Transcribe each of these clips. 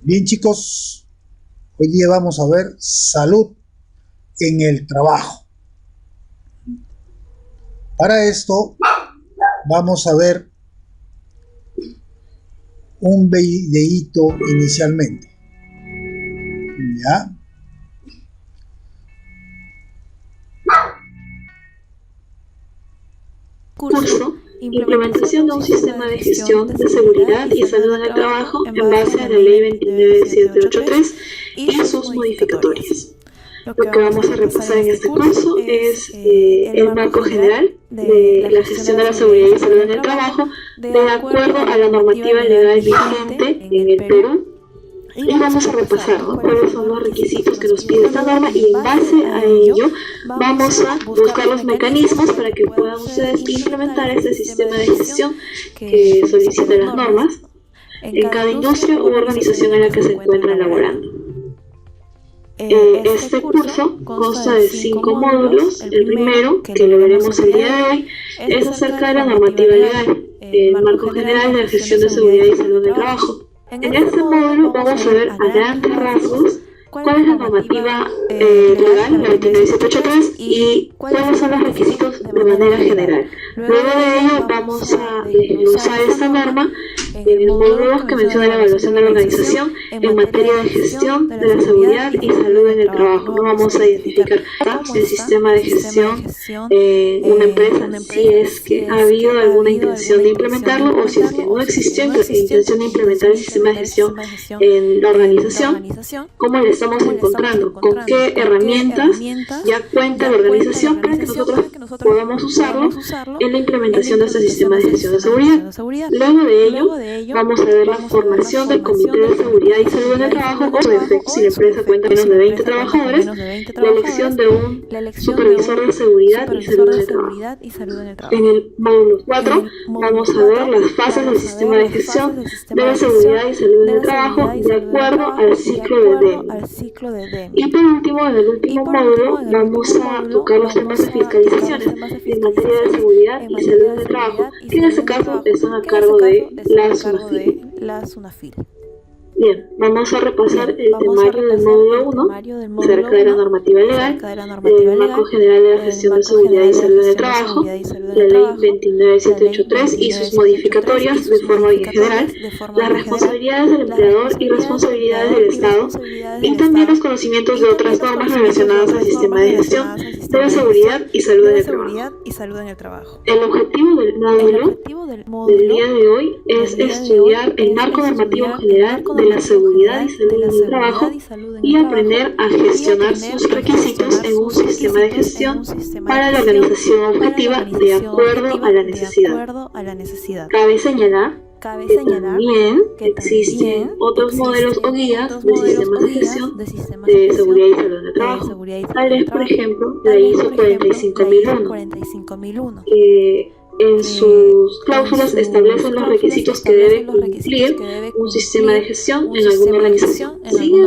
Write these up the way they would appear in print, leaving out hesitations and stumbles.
Bien, chicos, hoy día vamos a ver salud en el trabajo. Para esto vamos a ver un videíto inicialmente. ¿Ya? Curso, implementación de un sistema de gestión de seguridad y salud en el trabajo en base a la Ley 29783 y sus modificatorias. Lo que vamos a repasar en este curso es el marco general de la gestión de la seguridad y salud en el trabajo de acuerdo a la normativa legal vigente en el Perú. Y vamos a repasar cuáles son los requisitos que nos pide esta norma y en base a ello vamos a buscar los mecanismos para que puedan ustedes implementar este sistema de gestión que solicitan las normas en cada industria u organización en la que se encuentran laborando. Este curso consta de 5 módulos. El primero, que lo veremos el día de hoy, es acerca de la normativa legal, el marco general de la gestión de seguridad y salud del trabajo. En este módulo vamos a ver a grandes rasgos cuál es la normativa legal, la 29783, y cuáles son los requisitos de manera general. Luego de ello vamos a usar esta norma en el módulo 2 que menciona la evaluación de la organización en materia de gestión de la seguridad y salud en el trabajo. No vamos a identificar el sistema de gestión en una empresa, si es que ha habido alguna intención de implementarlo o si es que no existió intención de implementar el sistema de gestión en la organización. ¿Cómo le estamos encontrando? ¿Con qué herramientas ya cuenta la organización para que nosotros podamos usarlo en la implementación de este sistema de gestión de seguridad? Luego de ello, vamos a ver la formación del Comité de Seguridad y Salud en el Trabajo, o de efecto, si la empresa cuenta menos de 20 trabajadores, la elección de un supervisor de seguridad y salud en el trabajo. En el módulo 4 vamos a ver las fases del sistema de gestión de la seguridad y salud en el trabajo de acuerdo al ciclo de DEM. Y por último, en el último módulo, vamos a tocar los temas de fiscalizaciones en materia de seguridad y salud en el trabajo, que en este caso están a cargo de la SUNAFIL. Bien, vamos a repasar el temario del módulo 1 acerca de la normativa legal, el marco general de la gestión de seguridad y salud en el trabajo, la ley 29783 y sus modificatorias de forma bien general, las responsabilidades del empleador y responsabilidades del Estado, y también los conocimientos de otras normas relacionadas al sistema de gestión de la seguridad y salud en el trabajo. El objetivo del módulo del día de hoy es estudiar el marco normativo general de la seguridad y salud en el trabajo y aprender a gestionar sus requisitos en un sistema de gestión para la organización objetiva de acuerdo a la necesidad. Cabe señalar que también existen otros modelos o guías de sistemas de gestión de seguridad y salud en el trabajo, tales por ejemplo la ISO 45001, que en sus cláusulas establecen los requisitos que debe cumplir un sistema de gestión en alguna organización. Sin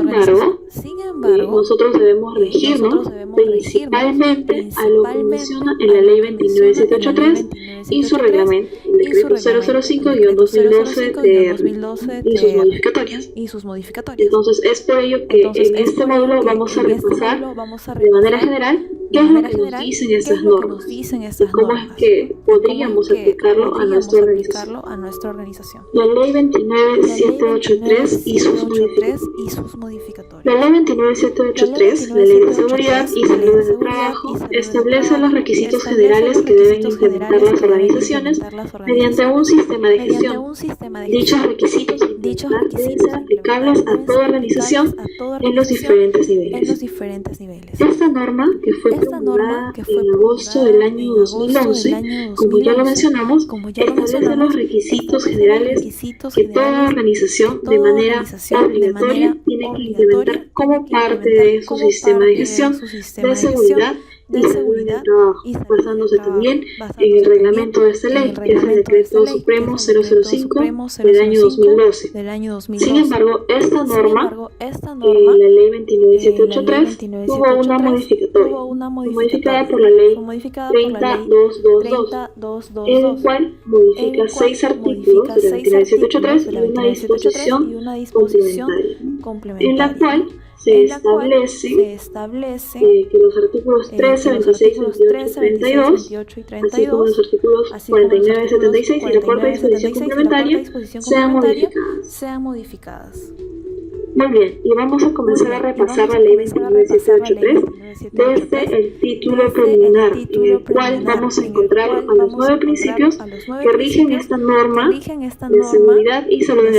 embargo, nosotros debemos regirnos principalmente a lo que menciona en la Ley 29783 y su reglamento, el decreto 005-2012 y sus modificatorias. Entonces, es por ello que en este módulo vamos a repasar de manera general qué es lo que nos dicen estas normas y cómo es que podríamos aplicarlo a nuestra organización. La Ley 29783 y sus modificatorias. La Ley 29783, la Ley de Seguridad y Salud en el Trabajo, establece los requisitos generales que deben implementar las organizaciones mediante un sistema de gestión. Dichos requisitos deben ser aplicables a toda organización en los diferentes niveles. Esta norma, que fue promulgada en agosto del año 2011, como ya lo mencionamos, establece los requisitos generales que toda organización de manera obligatoria tiene que implementar como parte de su sistema de gestión de seguridad y salud en el trabajo, basándose también en el reglamento de esta ley, que es el Decreto Supremo 005 del año 2012. Sin embargo, esta norma, la Ley 29783, tuvo una modificatoria, modificada por la Ley 30222, en el cual modifica 6 artículos de la 29783 y una disposición complementaria, en la cual se establece que los artículos 13, 26, 28 y 32, así como los artículos 49, 76 y la cuarta disposición complementaria, sean modificadas. Muy bien, y vamos a comenzar a repasar la Ley 29783 desde el título preliminar, en el cual vamos a encontrar a los 9 principios que rigen esta norma de seguridad y salud en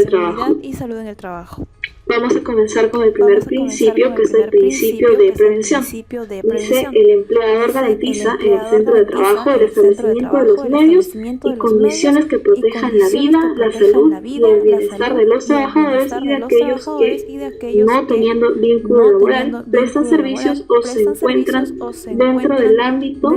el trabajo. Vamos a comenzar con el primer principio, que es el principio de prevención. Dice: el empleador garantiza en el centro de trabajo el establecimiento de los medios y condiciones que protejan la vida, la salud y el bienestar de los trabajadores y de aquellos que, no teniendo vínculo laboral, prestan servicios o se encuentran dentro del ámbito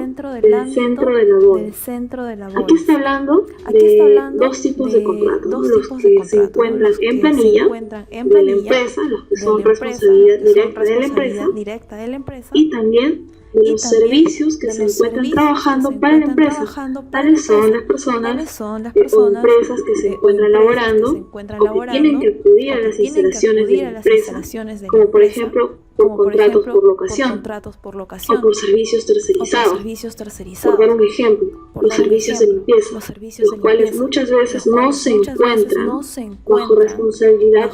del centro de labores. Aquí está hablando de dos tipos de contratos: los que se encuentran en planilla de la empresa, los que son responsabilidad directa de la empresa, y también de los servicios que se encuentran trabajando para la empresa, tales son las personas o empresas que se encuentran laborando o que tienen que acudir a las instalaciones de la empresa, como por ejemplo por contratos por locación o por servicios tercerizados. Por dar un ejemplo, los servicios de limpieza, los cuales muchas veces no se encuentran bajo responsabilidad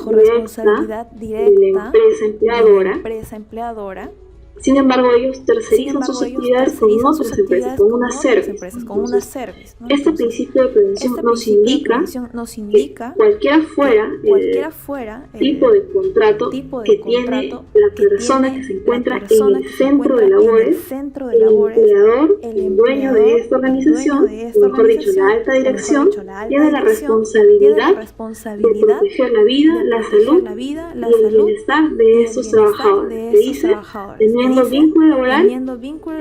directa de la empresa empleadora. Sin embargo, ellos tercerizan sus actividades con otras empresas, con una service. Este principio de prevención nos indica que cualquiera fuera el tipo de contrato que tiene la persona que se encuentra en el centro de labores, el empleador, el dueño de esta organización, o mejor dicho, la alta dirección, tiene la responsabilidad de proteger la vida, la salud y el bienestar de estos trabajadores. Dice: teniendo vínculo laboral, que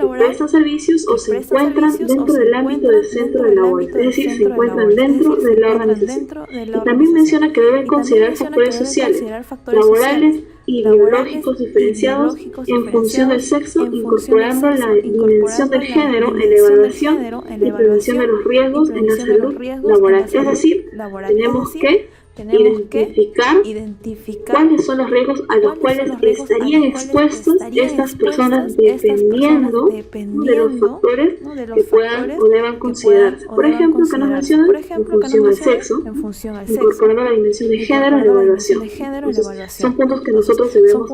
prestan servicios o se encuentran dentro del ámbito del centro de labores, es decir, se encuentran dentro de la organización. Y también menciona que deben considerar factores sociales, laborales y biológicos diferenciados en función del sexo, incorporando la dimensión del género en la evaluación y prevención de los riesgos en la salud laboral. Es decir, tenemos que identificar cuáles son los riesgos a los cuales estarían expuestos estas personas dependiendo de los factores que puedan o deban considerarse. Por ejemplo, que nos mencionan en función al sexo, incorporando la dimensión de género en la evaluación. Entonces, son puntos que nosotros debemos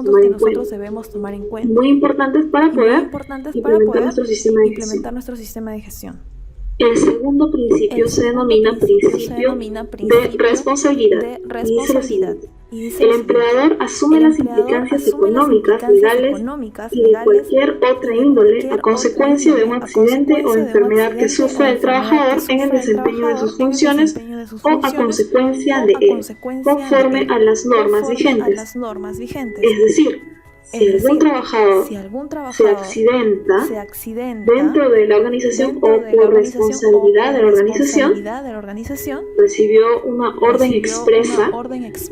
tomar en cuenta, muy importantes para poder implementar nuestro sistema de gestión. El segundo principio se denomina principio de responsabilidad y dice lo siguiente: el empleador asume las implicancias económicas, legales y de cualquier otra índole a consecuencia de un accidente o enfermedad que sufra el trabajador en el desempeño de sus funciones o a consecuencia de él, conforme a las normas vigentes. Es decir, si algún trabajador se accidenta dentro de la organización o por responsabilidad de la organización, recibió una orden expresa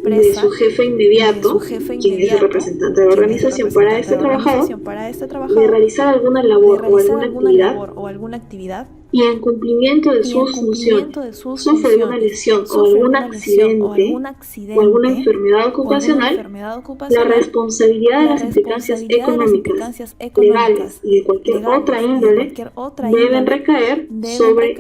de su jefe inmediato, quien es el representante de la organización para este trabajador, de realizar alguna labor o alguna actividad, y en cumplimiento de sus funciones sufre alguna lesión o algún accidente o alguna enfermedad ocupacional, la responsabilidad de las implicancias económicas, legales y de cualquier otra índole deben recaer sobre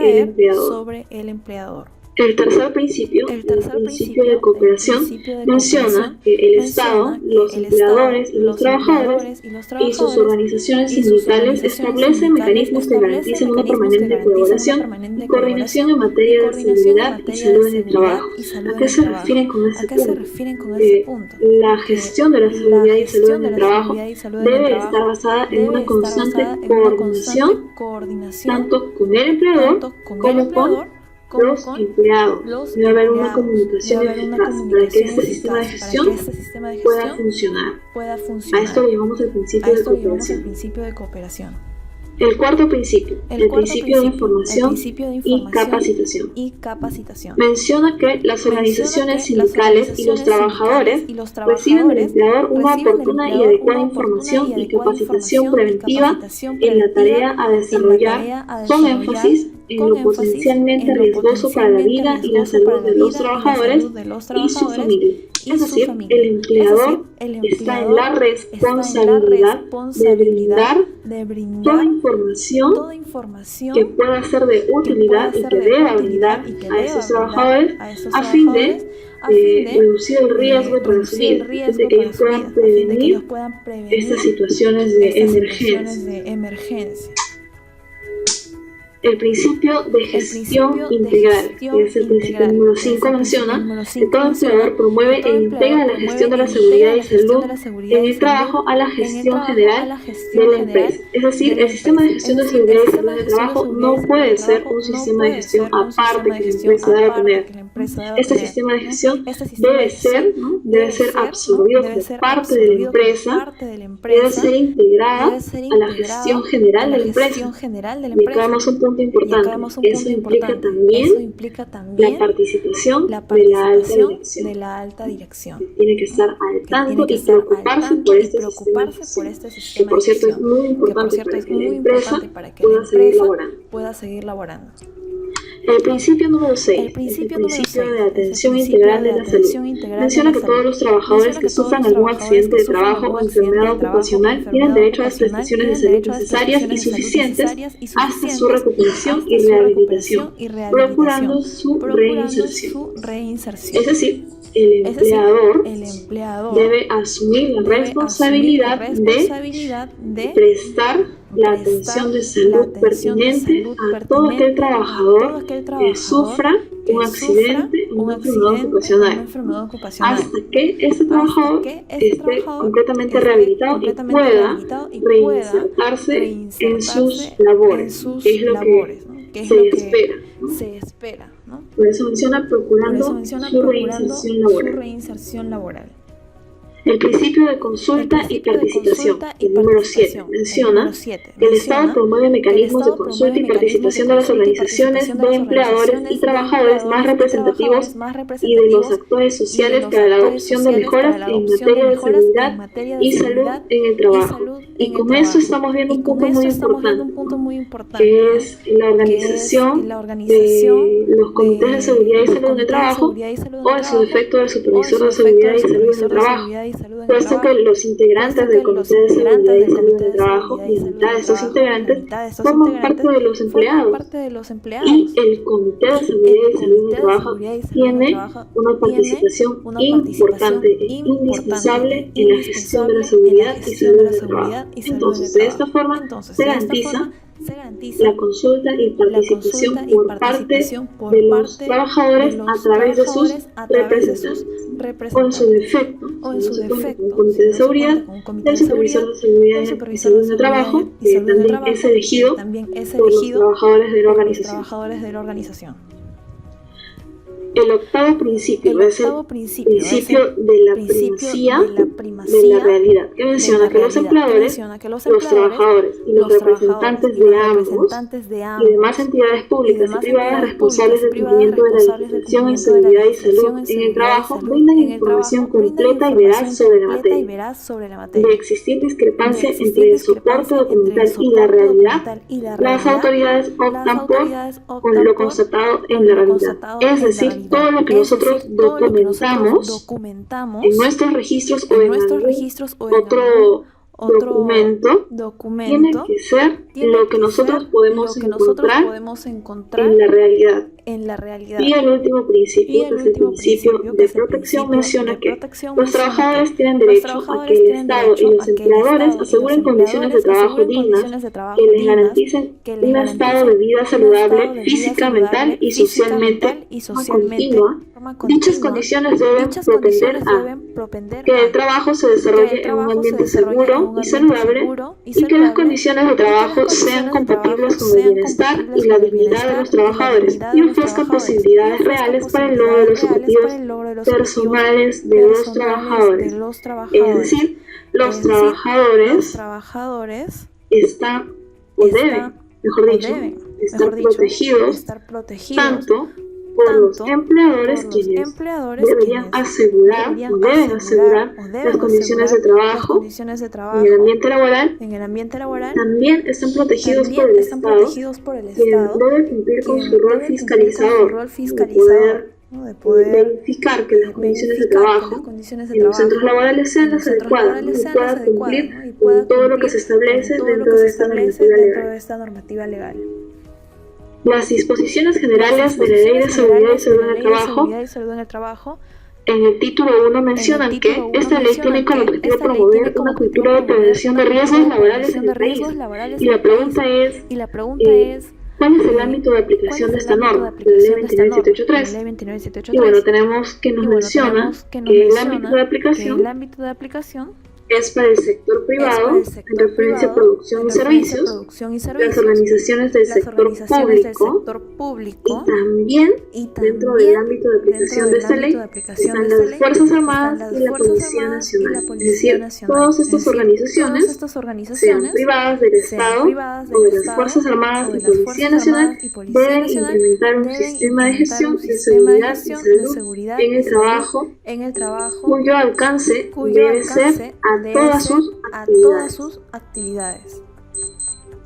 el empleador. El tercer principio, el principio de cooperación, menciona que el Estado, los empleadores y los trabajadores y sus organizaciones sindicales establecen mecanismos que garanticen una permanente colaboración y coordinación en materia de seguridad y salud en el trabajo. ¿A qué se refieren con este punto? La gestión de la seguridad y salud en el trabajo debe estar basada en una constante coordinación tanto con el empleador como con los empleados. Debe haber una comunicación eficaz para que este sistema de gestión pueda funcionar. A esto le llamamos el principio de cooperación. El cuarto principio, el principio de información y capacitación. Menciona que las organizaciones sindicales y los trabajadores reciben del empleador una oportuna y adecuada información y capacitación preventiva en la tarea a desarrollar, con énfasis en lo potencialmente riesgoso para la vida y la salud de los trabajadores y su familia. Es decir, el empleador está en la responsabilidad de brindar toda información que pueda ser de utilidad y que deba brindar a esos trabajadores a fin de reducir el riesgo para su vida, de que ellos puedan prevenir estas situaciones de emergencia. El principio de gestión integral, que es el principio número 5, menciona que todo empleador promueve e integra la gestión de la seguridad y salud en el trabajo a la gestión general de la empresa. Es decir, el sistema de gestión de seguridad y salud en el trabajo no puede ser un sistema de gestión aparte que la empresa debe tener. Este sistema de gestión debe ser absorbido por parte de la empresa, debe ser integrada a la gestión general de la empresa. Y acá vemos un punto importante. Eso implica también la participación de la alta dirección. Tiene que estar al tanto y preocuparse por este sistema, que por cierto es muy importante para que la empresa pueda seguir laborando. El principio número 6, el principio de atención integral de la salud, menciona que todos los trabajadores que sufran algún accidente de trabajo o enfermedad ocupacional tienen derecho a las prestaciones de salud necesarias y suficientes hasta su recuperación y rehabilitación, procurando su reinserción. Es decir, el empleador debe asumir la responsabilidad de prestar la atención de salud pertinente a todo aquel trabajador que sufra un accidente o una enfermedad ocupacional, hasta que ese trabajador esté completamente rehabilitado y pueda reinsertarse en sus labores, que es lo que se espera. Por eso menciona procurando su reinserción laboral. El principio de consulta y participación, el número 7, menciona que el Estado promueve mecanismos de consulta y participación de las organizaciones de empleadores y trabajadores más representativos y de los actores sociales para la adopción de mejoras en materia de seguridad y salud en el trabajo. Y con eso estamos viendo un punto muy importante, que es la organización de los comités de seguridad y salud en el trabajo, o en su defecto del supervisor de seguridad y salud en el trabajo. Puesto que los integrantes del Comité de Seguridad y Salud del Trabajo, y la mitad de estos integrantes, forman parte de los empleados. Y el Comité de Seguridad y Salud del Trabajo tiene una participación importante e indispensable en la gestión de la seguridad y salud del trabajo. Entonces, de esta forma, se garantiza la consulta y participación por parte de los trabajadores a través de sus representantes, o en su defecto, con un comité de seguridad, del supervisor de seguridad y salud del trabajo, que también es elegido por los trabajadores de la organización. El octavo principio es el principio de la primacía de la realidad, que menciona que los empleadores, los trabajadores y los representantes de ambos y demás entidades públicas y privadas responsables del cumplimiento de la legislación en seguridad y salud en el trabajo brindan información completa y veraz sobre la materia. De existir discrepancia entre el soporte documental y la realidad, las autoridades optan por lo constatado en la realidad, es decir, todo lo que nosotros documentamos en nuestros registros o en otro documento tiene que ser lo que nosotros podemos encontrar en la realidad. Y el último principio, que es el principio de protección, menciona que los trabajadores tienen derecho a que el Estado y los empleadores aseguren condiciones de trabajo dignas que les garanticen un estado de vida saludable física, mental y socialmente continua. Dichas condiciones deben propender a que el trabajo se desarrolle en un ambiente seguro y saludable y que las condiciones de trabajo sean compatibles con el bienestar y la dignidad de los trabajadores y ofrezcan posibilidades reales para el logro de los objetivos personales de los trabajadores. Es decir, los trabajadores están deben estar protegidos tanto por los empleadores quienes deberían asegurar o deben asegurar las condiciones de trabajo en el ambiente laboral, también están protegidos por el Estado, quien debe cumplir con su rol fiscalizador de poder verificar que las condiciones de trabajo en los centros laborales sean las adecuadas y pueda cumplir con todo lo que se establece dentro de esta normativa legal. Las disposiciones generales de la Ley de Seguridad y Salud en el Trabajo en el título 1 mencionan que esta ley tiene como objetivo promover una cultura de prevención de riesgos laborales en el país. Y la pregunta es, ¿cuál es el ámbito de aplicación de esta norma, de la Ley 29783? Y bueno, tenemos que nos menciona que el ámbito de aplicación es para el sector privado en referencia a producción y servicios, las organizaciones del sector público y también dentro del ámbito de aplicación de esta ley están las Fuerzas Armadas y la Policía Nacional. Es decir, todas estas organizaciones, sean privadas del Estado o de las Fuerzas Armadas y Policía Nacional, deben implementar un sistema de gestión de seguridad y salud en el trabajo cuyo alcance debe ser a todas sus actividades.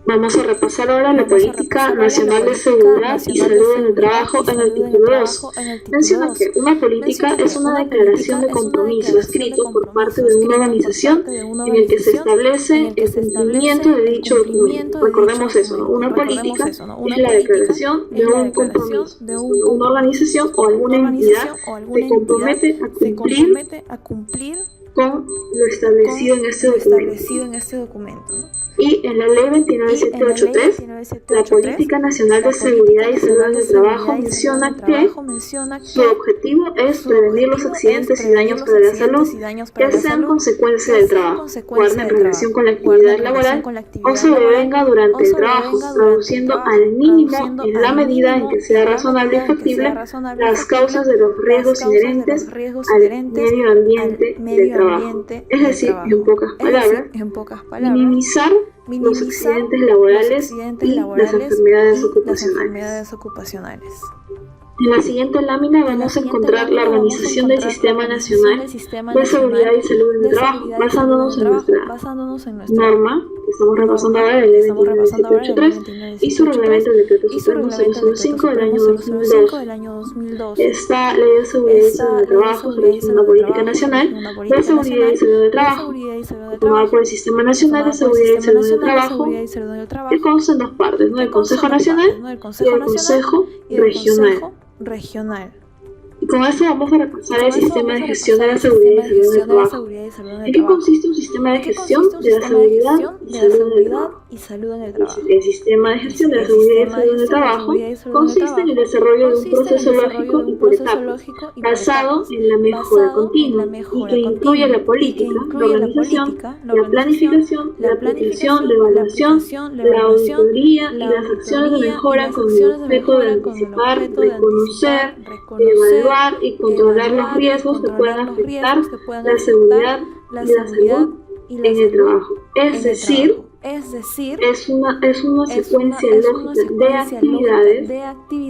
Vamos a repasar ahora la Política Nacional de Seguridad y Salud en el Trabajo en el título 2. Menciona que una política es una declaración de compromiso escrito por parte de una organización en el que se establece el cumplimiento de dicho documento. Recordemos eso, ¿no? Una política es la declaración de un compromiso. Una organización o alguna entidad se compromete a cumplir con lo establecido en este documento. Y en la Ley 29783, la Política Nacional de Seguridad y Salud en el Trabajo menciona que su objetivo es prevenir los accidentes y daños para la salud que sean consecuencia del trabajo, guarden en relación con la actividad laboral o sobrevenga durante el trabajo, reduciendo al mínimo en la medida en que sea razonable y factible las causas de los riesgos inherentes al medio ambiente del trabajo. Es decir, en pocas palabras, minimizar los accidentes laborales y las enfermedades ocupacionales. En la siguiente lámina vamos a encontrar la organización del Sistema Nacional de Seguridad y Salud en el Trabajo, basándonos en nuestra norma, que estamos repasando ahora, el Ley 29783, y su reglamento del Decreto Supremo 005 del año 2002. Esta Ley de Seguridad y Salud en el Trabajo es una política nacional de seguridad y salud en el trabajo, formada por el Sistema Nacional de Seguridad y Salud en el Trabajo, que consta en dos partes, ¿no? El Consejo Nacional y el Consejo Regional. Y con esto vamos a repasar el sistema de gestión de la seguridad y salud en el trabajo. ¿En qué consiste un sistema de gestión de la seguridad y salud en el trabajo? El sistema de gestión de la seguridad y salud en el trabajo consiste en el desarrollo de un proceso lógico y por etapas, basado en la mejora continua y que incluye la política, la organización, la planificación, la aplicación, la evaluación, la auditoría y las acciones de mejora con el objeto de anticipar, reconocer, evaluar y controlar los riesgos que puedan afectar la seguridad y la salud en el trabajo. Es decir, es una secuencia lógica de actividades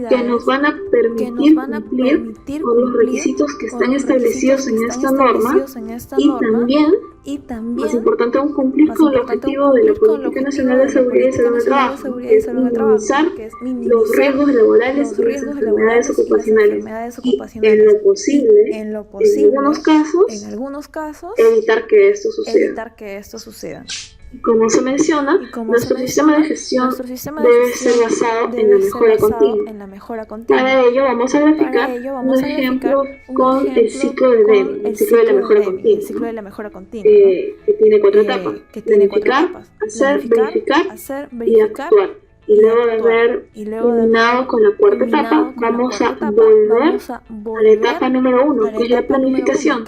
que nos van a permitir cumplir con los requisitos que están establecidos en esta norma y también, más importante aún, cumplir con el objetivo de la Política Nacional de Seguridad y Salud en el Trabajo, que es minimizar los riesgos laborales y las enfermedades ocupacionales y, en lo posible, en algunos casos, evitar que esto suceda. Como se menciona, nuestro sistema de gestión debe ser basado en la mejora continua. Para ello vamos a graficar un ejemplo con el ciclo de Deming, el ciclo de la mejora continua, que tiene cuatro etapas: planificar, hacer, verificar y actuar. Y luego de haber terminado con la cuarta etapa, vamos a volver a la etapa número 1, que es la planificación,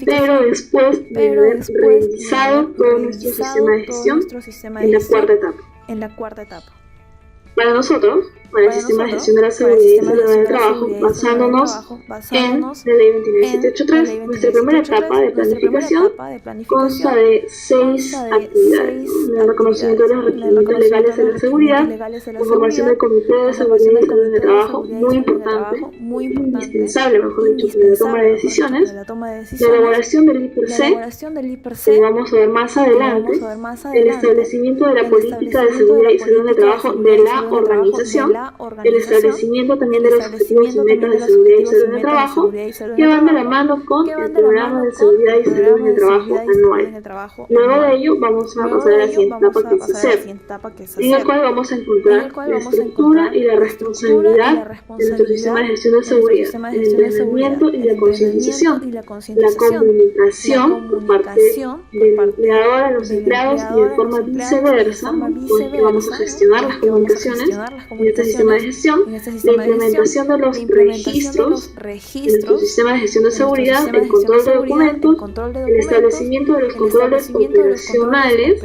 pero después de haber revisado todo nuestro sistema de gestión en la cuarta etapa. Para nosotros, para el sistema de gestión de la seguridad y salud en el trabajo, basándonos en la Ley 29783. Nuestra primera etapa de planificación consta de 6 actividades: el reconocimiento de los requerimientos legales de la seguridad, la formación del comité de seguridad y salud en el trabajo, muy importante, indispensable, mejor dicho, para la toma de decisiones, la elaboración del IPRC, que vamos a ver más adelante, el establecimiento de la política de seguridad y salud en el trabajo de la organización, el establecimiento también de los objetivos y metas de seguridad y salud en el trabajo, que van de la mano con el programa de seguridad y salud en el trabajo anual. Luego de ello vamos a pasar a la siguiente etapa, que es hacer, en el cual vamos a encontrar la estructura y la responsabilidad de nuestro sistema de gestión de seguridad, el entrenamiento y la concientización, la comunicación por parte del empleador a los empleados y de forma viceversa, pues que vamos a gestionar las comunicaciones en este sistema de gestión, la implementación de los registros en nuestro sistema de gestión de seguridad, el control de documentos, el establecimiento de los controles operacionales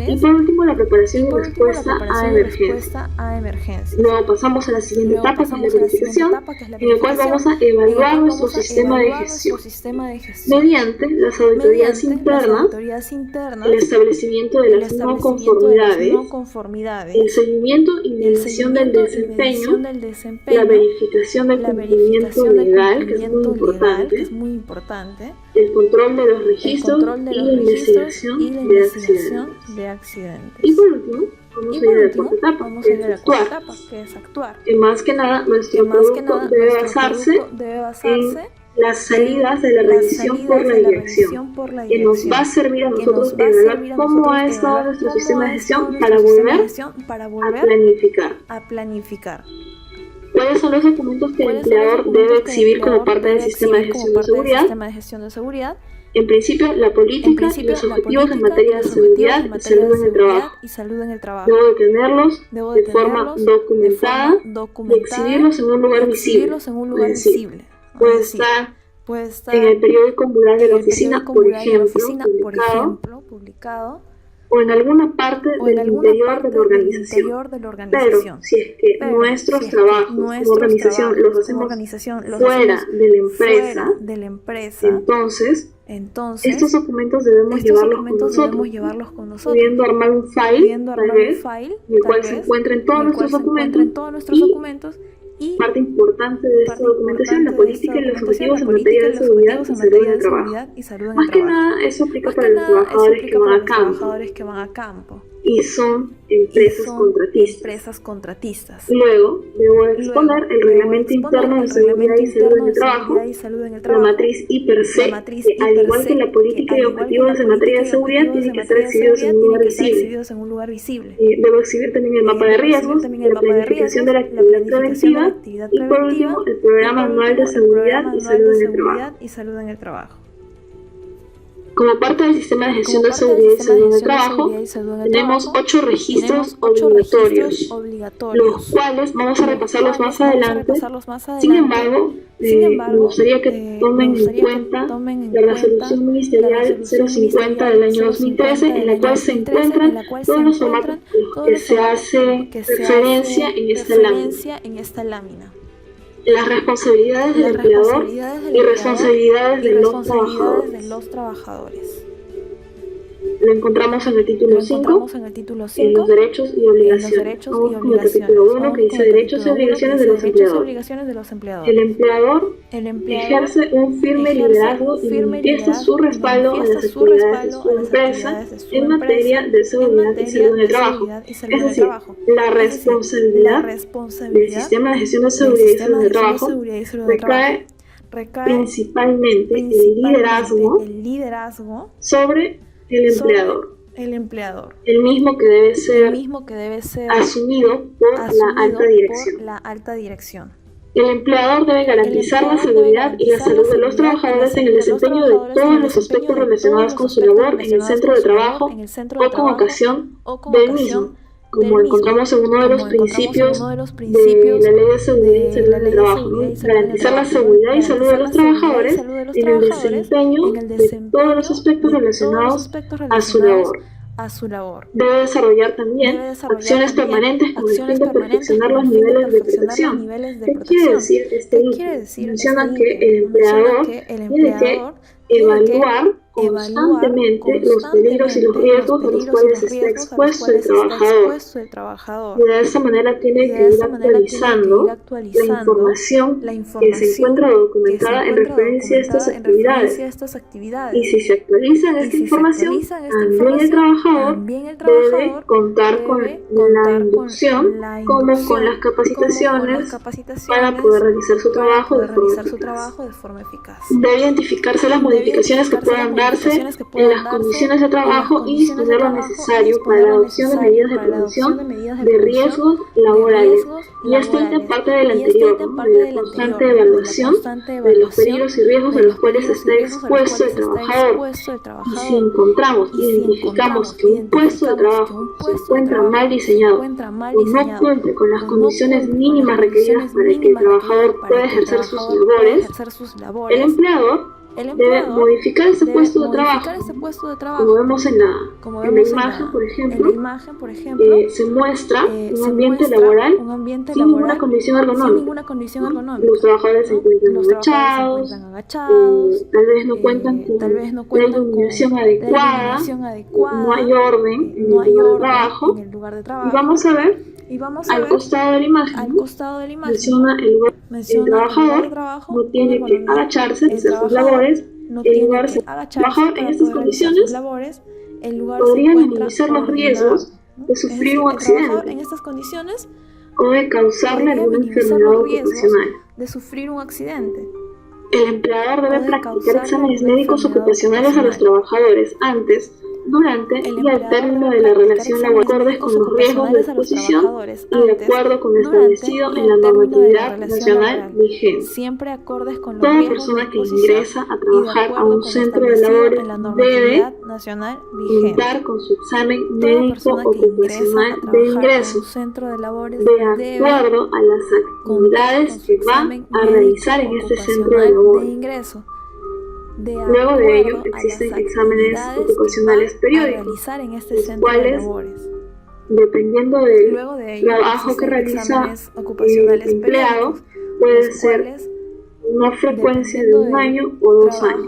y por último la preparación y respuesta a emergencias. Luego pasamos a la siguiente etapa, que es la verificación, en la cual vamos a evaluar nuestro sistema de gestión mediante las auditorías internas, el establecimiento de las no conformidades, el seguimiento y medición del desempeño, la verificación del cumplimiento legal, que es muy importante, el control de los registros y la investigación de accidentes. Y por último, vamos a ir a la cuarta etapa, que es actuar. Y más que nada, nuestro producto debe basarse en las salidas de la revisión por la dirección, que nos va a servir a nosotros evaluar cómo ha estado nuestro sistema de gestión para volver a planificar. ¿Cuáles son los documentos que el empleador debe exhibir como parte del sistema de gestión de seguridad? En principio, la política y los objetivos en materia de seguridad y salud en el trabajo. Debo de tenerlos de forma documentada y exhibirlos en un lugar visible. Puede estar en el periódico ambular de la oficina, por ejemplo, publicado, o en alguna parte del interior de la organización. Pero si es que nuestros trabajos como organización los hacemos fuera de la empresa, entonces estos documentos debemos llevarlos con nosotros, pudiendo armar un file, tal vez, en el cual se encuentren todos nuestros documentos. Y parte importante de esta documentación, la política y los objetivos en materia de seguridad y salud en el trabajo. Más que nada, eso aplica para los trabajadores que van a campo y son empresas contratistas. Luego, debo exponer el reglamento interno de seguridad y salud en el trabajo, la matriz IPRC, que al igual que la política y objetivos en materia de seguridad, tienen que estar exhibidos en un lugar visible. Debo exhibir también el mapa de riesgos, la planificación de la actividad preventiva y por último, el programa anual de seguridad y salud en el trabajo. Como parte del sistema de gestión de seguridad y salud en el trabajo, tenemos 8 registros obligatorios, los cuales vamos a repasarlos más adelante. Sin embargo, me gustaría que tomen en cuenta la resolución ministerial 050 del año 2013, en la cual se encuentran todos los formatos que se hace referencia en esta lámina. Las responsabilidades del empleador y responsabilidades de los trabajadores. Lo encontramos en el título 5, en los derechos y obligaciones. Vamos con el capítulo 1, que dice derechos y obligaciones de los empleadores. El empleador ejerce un firme liderazgo y manifiesta su respaldo a las actividades de su empresa en materia de seguridad y salud en el trabajo. Es decir, la responsabilidad del sistema de gestión de seguridad y salud en el trabajo recae principalmente el liderazgo sobre el empleador, el mismo que debe ser asumido por la alta dirección. El empleador debe garantizar la seguridad y la salud de los trabajadores en el desempeño de todos los aspectos relacionados con su labor en el centro de trabajo o con ocasión del mismo, como encontramos en uno de los principios de la Ley de Seguridad y Salud en el Trabajo, ¿no? Garantizar la seguridad y salud de los trabajadores en el desempeño de todos los aspectos relacionados a su labor. a su labor. Debe desarrollar también acciones permanentes con el fin de perfeccionar los niveles de protección. ¿Qué quiere decir este ítem? Menciona que el empleador tiene que evaluar constantemente los peligros y los riesgos a los cuales está expuesto el trabajador. Y de esa manera tiene que ir actualizando la información que se encuentra documentada en referencia a estas actividades. Y si se actualiza esta información, también el trabajador debe contar con la inducción como con las capacitaciones para poder realizar su trabajo de forma eficaz. Debe identificarse las modificaciones que puedan darse en las condiciones de trabajo y disponer lo necesario para la adopción de medidas de prevención de riesgos laborales. Y esto es parte del anterior, de la constante evaluación de los peligros y riesgos a los cuales está expuesto el trabajador. Y si identificamos que un puesto de trabajo se encuentra mal diseñado o no cumple con las condiciones mínimas requeridas para que el trabajador pueda ejercer sus labores, el empleador debe modificar ese puesto de trabajo. Como vemos en la imagen, por ejemplo, se muestra un ambiente laboral sin ninguna condición ergonómica. Los trabajadores se encuentran agachados, tal vez no cuentan con la iluminación adecuada, no hay orden en el lugar de trabajo. Y vamos a ver al costado de la imagen, menciona el trabajador no tiene que agacharse y hacer sus labores. En lugar de trabajar en estas condiciones, podría minimizar los riesgos de sufrir un accidente o de causarle alguna enfermedad ocupacional. El empleador debe practicar exámenes médicos ocupacionales a los trabajadores antes, durante y al término de la relación laboral, acordes con los riesgos de exposición y de acuerdo con lo establecido en la normatividad nacional vigente. Toda persona que ingresa a trabajar a un centro de labores debe contar con su examen médico ocupacional de ingreso, de acuerdo a las actividades que va a realizar en este centro de labores. Luego de ello, existen exámenes ocupacionales periódicos, los cuales, dependiendo del trabajo que realiza el empleado, puede ser una frecuencia de 1 año o 2 años.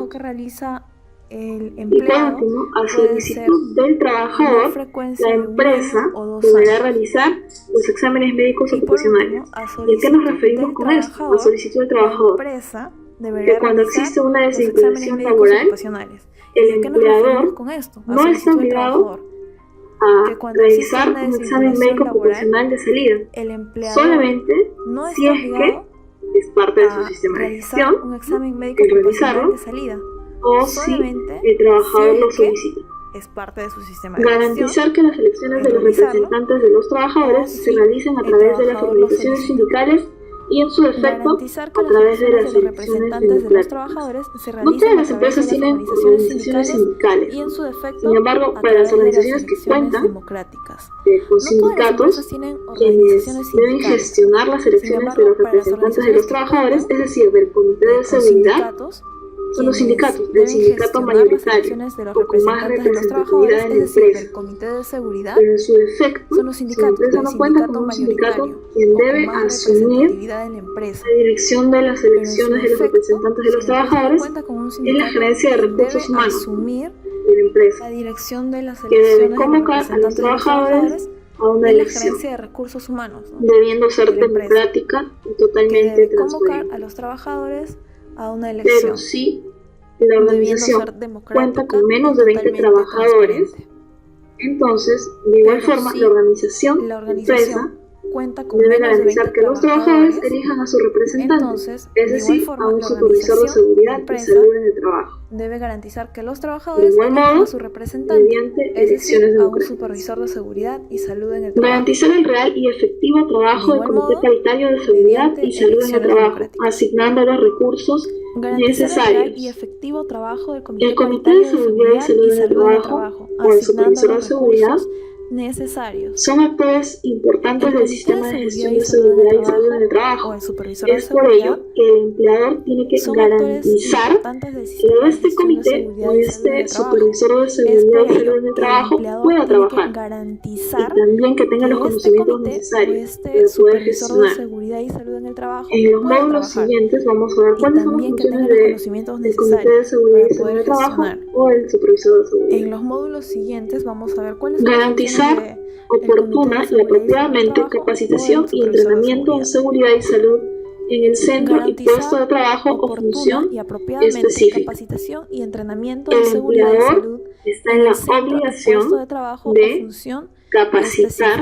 Y por último, a solicitud del trabajador, la empresa deberá realizar los exámenes médicos ocupacionales. ¿Y a qué nos referimos con esto? A solicitud del trabajador. Que cuando existe una desvinculación laboral, el empleador no está obligado a realizar un examen médico ocupacional de salida, solamente si es que es parte de su sistema de gestión el realizarlo, o si el trabajador lo solicita. Garantizar que las elecciones de los representantes de los trabajadores se realicen a través de las organizaciones sindicales y en su defecto a través de las elecciones democráticas. No todas las empresas tienen organizaciones sindicales. Sin embargo, para las organizaciones que cuentan con sindicatos, quienes deben gestionar las elecciones de los representantes de los trabajadores, es decir, del Comité de Seguridad, son los sindicatos, el sindicato mayoritario, o con más representatividad en la empresa. Pero en su defecto, si la empresa no cuenta con un sindicato, quien debe asumir la dirección de las elecciones de los representantes de los trabajadores es la gerencia de recursos humanos de la empresa, que debe convocar a los trabajadores a una elección, debiendo ser democrática y totalmente transparente. Pero si la organización cuenta con menos de 20 trabajadores, entonces, de igual forma, la organización, la empresa, debe garantizar que los trabajadores elijan a su representante, es decir, a un supervisor de seguridad y salud en el trabajo. Debe garantizar que los trabajadores elijan a su representante, mediante es decir, elecciones a un democráticas. supervisor de seguridad y salud en el trabajo. Garantizar el real y efectivo trabajo del Comité Paritario de Seguridad y Salud en el Trabajo, asignando los recursos necesarios. El Comité de Seguridad y Salud en el Trabajo o el Supervisor de Seguridad son actores importantes del sistema de gestión de seguridad y salud en el trabajo. Es por ello que el empleador tiene que garantizar que este comité o este supervisor de seguridad y salud en el trabajo pueda trabajar y también que tenga los conocimientos necesarios para poder gestionar. En los módulos siguientes vamos a ver cuáles son las funciones del comité de seguridad y salud en el trabajo o el supervisor de seguridad. En los módulos siguientes vamos a ver cuáles son garantizar oportuna y apropiadamente capacitación y entrenamiento en seguridad y salud en el centro y puesto de trabajo o función específica. El empleador está en la obligación de capacitar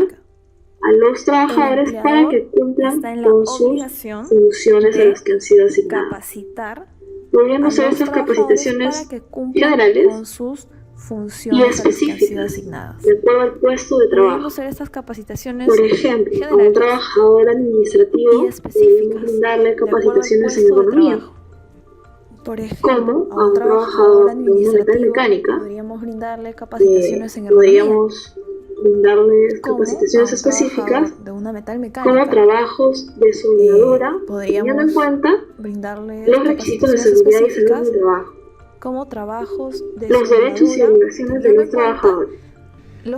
a los trabajadores para que cumplan con sus funciones a las que han sido asignadas. Podrían ser estas capacitaciones generales y específicas, de acuerdo al puesto de trabajo. Por ejemplo, a un trabajador administrativo podemos brindarle capacitaciones en economía, como a un trabajador de una metalmecánica podríamos brindarle capacitaciones específicas como trabajos de soldadura, teniendo en cuenta los requisitos de seguridad y salud del trabajo, los derechos y obligaciones de los trabajadores.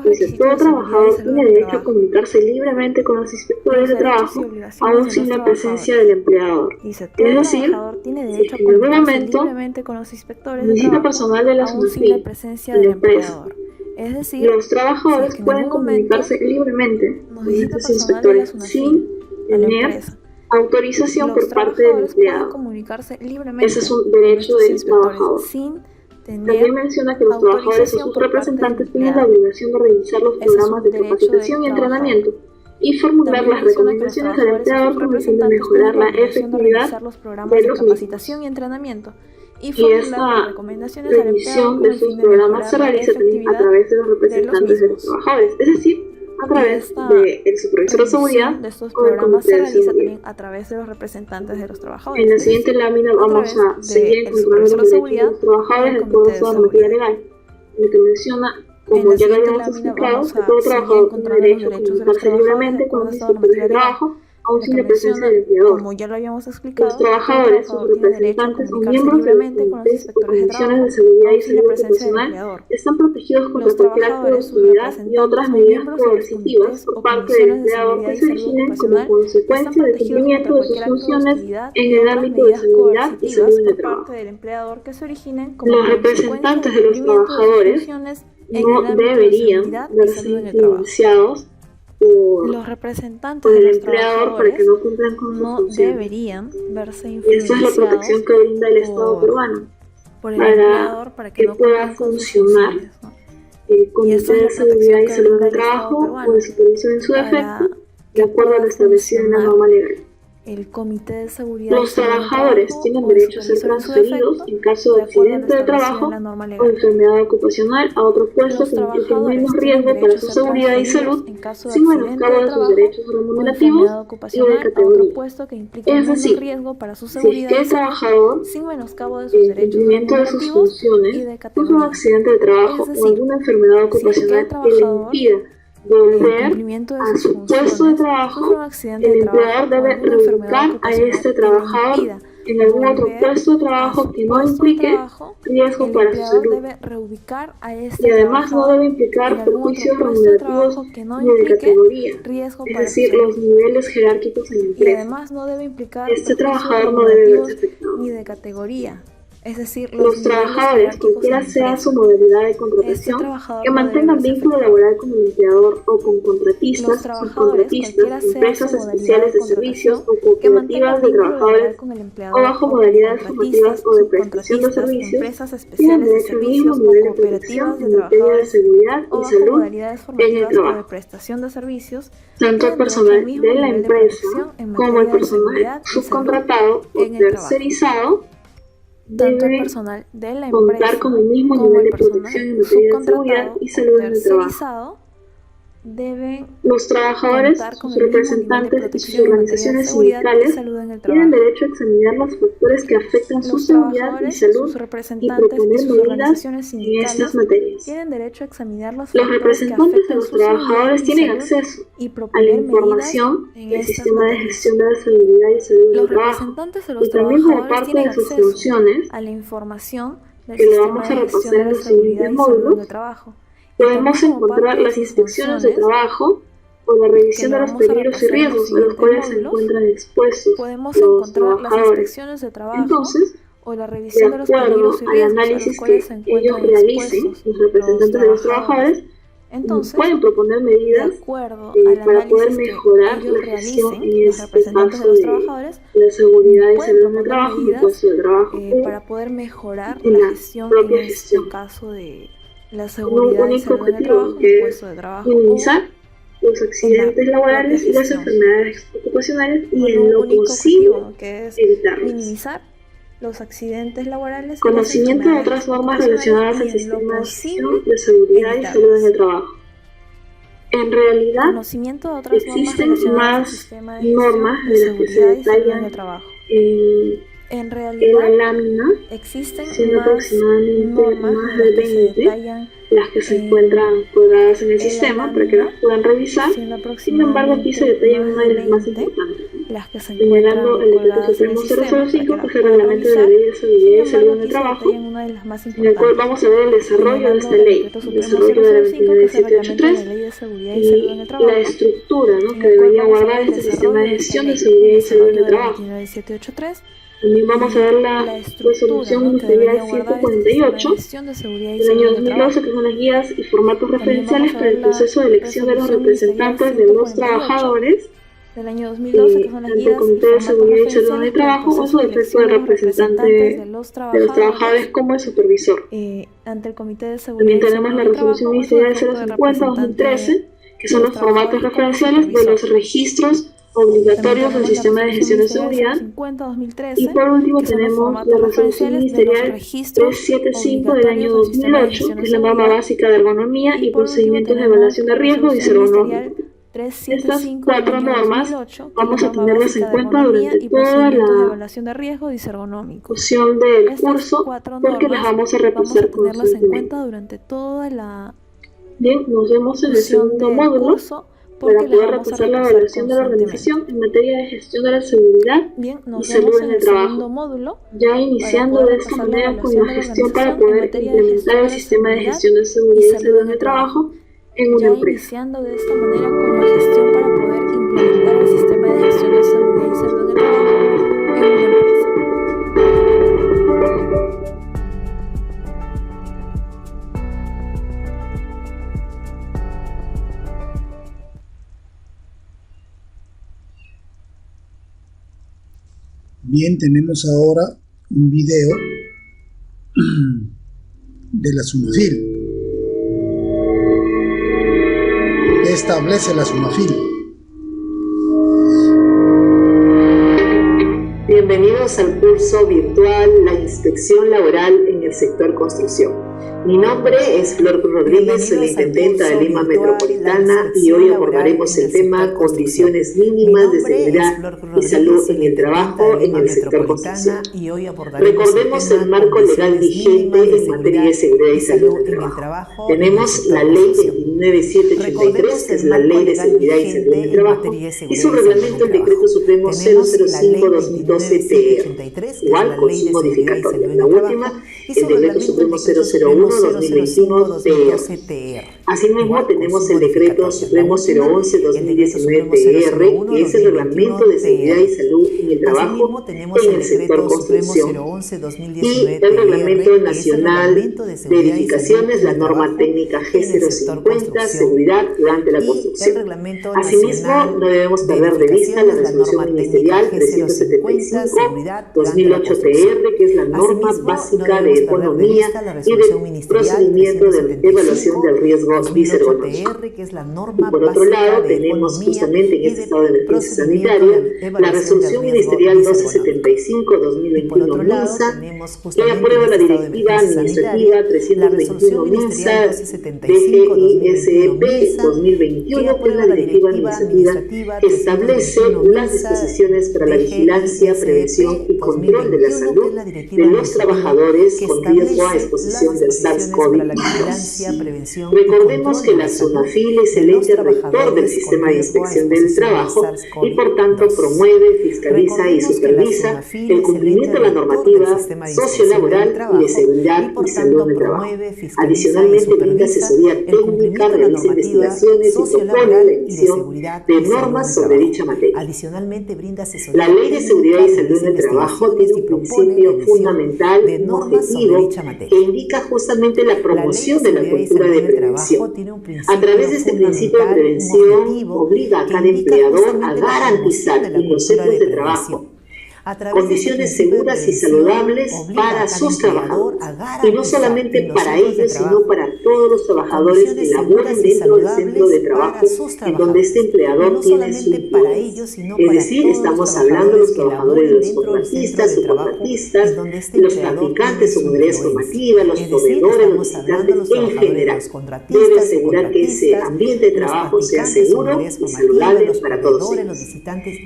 Dice, todo trabajador tiene derecho a comunicarse libremente con los inspectores de trabajo, aún sin la presencia del empleador. Es decir, si en algún momento necesita personal de la SUNAFIL, de la empresa, los trabajadores pueden comunicarse libremente con estos inspectores sin tener autorización por parte del empleado. Ese es un derecho del trabajador. También menciona que los trabajadores o sus representantes tienen la obligación de revisar los programas de capacitación y entrenamiento y formular las recomendaciones al empleador con el fin de mejorar la efectividad de los mismos. Y esta revisión de sus programas se realiza también a través de los representantes de los trabajadores, es decir, a través del supervisor de seguridad o del comité de seguridad. En la siguiente lámina vamos a seguir encontrando los derechos de los trabajadores de acuerdo a la normativa legal, en el que menciona, como ya lo habíamos explicado, que todo trabajador tiene derecho a comunicarse libremente con los inspectores de trabajo, aún sin la presencia del empleador. Los trabajadores, sus representantes o miembros de los comités o comisiones de seguridad y salud ocupacional están protegidos contra cualquier acto de hostilidad y otras medidas coercitivas por parte del empleador que se originen como consecuencia del cumplimiento de sus funciones en el ámbito de seguridad y salud en el trabajo. Los representantes de los trabajadores no deberían verse influenciados por el empleador para que no cumplan con sus funciones. Esa es la protección que brinda el Estado peruano para que pueda funcionar el Comité de Seguridad y Salud del Trabajo o de Supervisión en su defecto, de acuerdo a lo establecido en la norma legal. Los trabajadores tienen derecho a ser transferidos en caso de accidente de trabajo o enfermedad ocupacional a otro puesto que implique menos riesgo para su seguridad y salud, sin menoscabo de sus derechos remunerativos y de categoría. Es decir, si el trabajador, en cumplimiento de sus funciones, sufre un accidente de trabajo o alguna enfermedad ocupacional que le impida volver a su puesto de trabajo, el empleador debe reubicar a este trabajador en algún otro puesto de trabajo que no implique riesgo para su salud y además no debe implicar perjuicios remunerativos ni de categoría, es decir, los niveles jerárquicos en la empresa. Este trabajador no debe verse afectado. Los trabajadores, cualquiera sea su modalidad de contratación, que mantengan vínculo laboral con el empleador o con contratistas, subcontratistas, empresas especiales de servicios o cooperativas de trabajadores o bajo modalidades formativas o de prestación de servicios, tienen derecho al mismo nivel de protección en materia de seguridad y salud en el trabajo. Tanto el personal de la empresa como el personal subcontratado o tercerizado debe contar con el mismo nivel de protección en materia de seguridad y salud en el trabajo. Los trabajadores, sus representantes y sus organizaciones sindicales tienen derecho a examinar los factores que afectan su seguridad y salud y proponer medidas en estas materias. Los representantes de los trabajadores tienen acceso a la información del sistema de gestión de la seguridad y salud del trabajo y también como parte de sus funciones, que lo vamos a repasar en los siguientes módulos, podemos encontrar las inspecciones de trabajo o la revisión de los peligros y riesgos a los cuales se encuentran expuestos los trabajadores. Entonces, de acuerdo al análisis que ellos realicen, los representantes de los trabajadores, pueden proponer medidas para poder mejorar la gestión en este caso de la seguridad y salud en el trabajo y el puesto de trabajo para poder mejorar en la propia gestión. La seguridad un único objetivo que es minimizar los accidentes laborales y las enfermedades ocupacionales y en lo posible evitarlos. Los accidentes laborales, conocimiento de otras normas relacionadas al sistema de gestión de seguridad y salud en el trabajo. En realidad, existen más normas de las que se detallan en la lámina, siendo aproximadamente más de 20 las que se encuentran colgadas en el sistema para que las puedan revisar. Sin embargo, aquí se detallan una de las más importantes, señalando el Decreto Supremo 005, que es el reglamento de la Ley de Seguridad y Salud en el Trabajo, en el cual vamos a ver el desarrollo de esta ley, el desarrollo de la 29783 y la estructura, ¿no?, que debería guardar este sistema de gestión de seguridad y salud en el trabajo. También vamos a ver la resolución ministerial 148 del año 2012, que son las guías y formatos referenciales para el proceso de elección de los representantes de los trabajadores ante el Comité de Seguridad y Salud en el Trabajo o su defecto de representante de los trabajadores como el supervisor. También tenemos la resolución ministerial 050-2013, que son los formatos referenciales de los registros obligatorios del sistema de gestión de seguridad. Y por último tenemos la resolución ministerial 375 del año 2008, que es la norma básica de ergonomía y procedimientos de evaluación de riesgo y ergonómico. Estas 4 normas vamos a tenerlas en cuenta durante toda la sesión del curso, porque las vamos a repasar constantemente. Bien, nos vemos en el segundo módulo para poder repasar la evaluación de la organización en materia de gestión de la seguridad y salud en el trabajo, ya iniciando de esta manera con la gestión para poder implementar el sistema de gestión de seguridad y salud en el trabajo en una empresa. Bien, tenemos ahora un video de la SUNAFIL. ¿Qué establece la SUNAFIL? Bienvenidos al curso virtual La Inspección Laboral en el Sector Construcción. Mi nombre es Flor Cruz Rodríguez, soy la intendenta de Lima Metropolitana y hoy abordaremos el tema condiciones mínimas de seguridad y salud en el trabajo en el sector construcción. Recordemos el marco legal vigente en materia de seguridad y salud en el trabajo. Tenemos la Ley 29783, que es la Ley de Seguridad y Salud en el Trabajo, y su reglamento, el Decreto Supremo 005-2012-TR, igual con su modificatoria. La última, el Decreto Supremo 001-2021-TR. Asimismo, tenemos el Decreto Supremo 011-2019-TR, que es el Reglamento de Seguridad y Salud en el Trabajo en el sector construcción, y el Reglamento Nacional de Edificaciones, la norma técnica G050, seguridad durante la construcción. Asimismo, no debemos perder de vista la resolución ministerial 375-2008-TR, que es la norma básica de economía y del procedimiento de evaluación del riesgo vicergonóstico. Y por otro lado, tenemos justamente en este estado de emergencia sanitaria la resolución ministerial 1275-2021 MINSA, que aprueba la directiva administrativa 321 MINSA DGISEP 2021, que es la directiva administrativa que establece las disposiciones para la vigilancia, prevención y control de la salud de los trabajadores con riesgo a exposición del SARS-CoV-2. Recordemos que la SUNAFIL es el ente rector del sistema de inspección del trabajo y por tanto promueve, fiscaliza y supervisa el cumplimiento de la normativa sociolaboral y de seguridad y salud del trabajo. Adicionalmente brinda asesoría técnica, realiza investigaciones y propone la emisión de normas sobre dicha materia. La Ley de Seguridad y Salud en el Trabajo tiene un principio fundamental, un objetivo que indica justamente la promoción de la cultura de prevención. A través de este principio de prevención obliga a cada empleador a garantizar en los centros de trabajo condiciones seguras y saludables para sus trabajadores, y no solamente para ellos, sino para todos los trabajadores que laboran dentro del centro de trabajo en donde este empleador tiene su influencia. Es decir, estamos hablando de los trabajadores de los contratistas, subcontratistas, los practicantes o modalidades formativas, los proveedores, los visitantes en general. Debe asegurar que ese ambiente de trabajo sea seguro y saludable para todos ellos.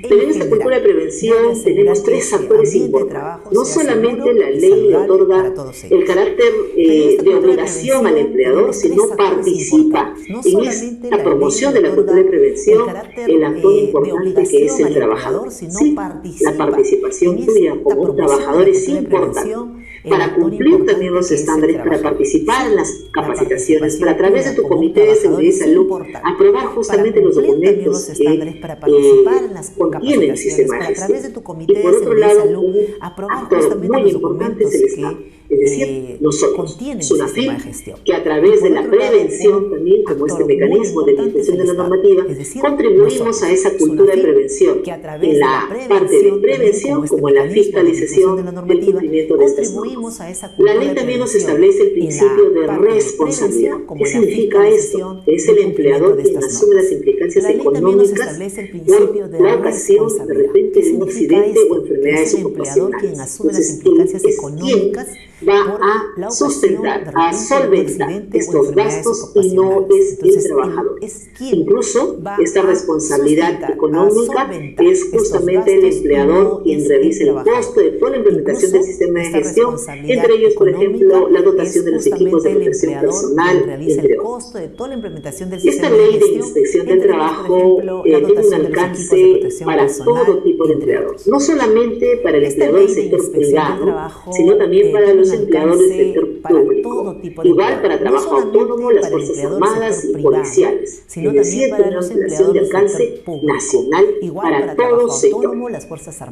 Pero en esta cultura de prevención tenemos tres actores importantes. No solamente la ley le otorga el carácter de obligación al empleador, sino participa en esta promoción de la cultura de prevención el actor importante que es el trabajador. Sí, la participación tuya como un trabajador es importante para cumplir también los estándares, para participar en las capacitaciones, para a través de tu comité de seguridad y salud aprobar justamente los documentos que contienen el sistema de gestión. Y por otro lado, un actor muy importante es el Estado, es decir, nosotros, SUNAFIL, que a través de la prevención también, como este mecanismo de imposición de la normativa, contribuimos a esa cultura de prevención, en la parte de prevención como en la fiscalización del cumplimiento de estas normas. La ley también nos establece el principio de responsabilidad. ¿Qué significa esto? Es el empleador quien asume las implicancias económicas por la ocasión de repente de un accidente o enfermedades ocupacionales. Entonces, es quien va a sustentar, a solventar estos gastos y no es el trabajador. Incluso esta responsabilidad económica es justamente el empleador quien realiza el costo de toda la implementación del sistema de gestión, entre ellos, por ejemplo, la dotación de los equipos de protección personal, entre otros. Esta ley de inspección del trabajo tiene un alcance para todo tipo de empleadores, no solamente para el empleador del sector privado, sino también para los empleadores del sector público, igual para trabajo autónomo, las Fuerzas Armadas y policiales, es decir, tiene una ampliación de alcance nacional para todo sector.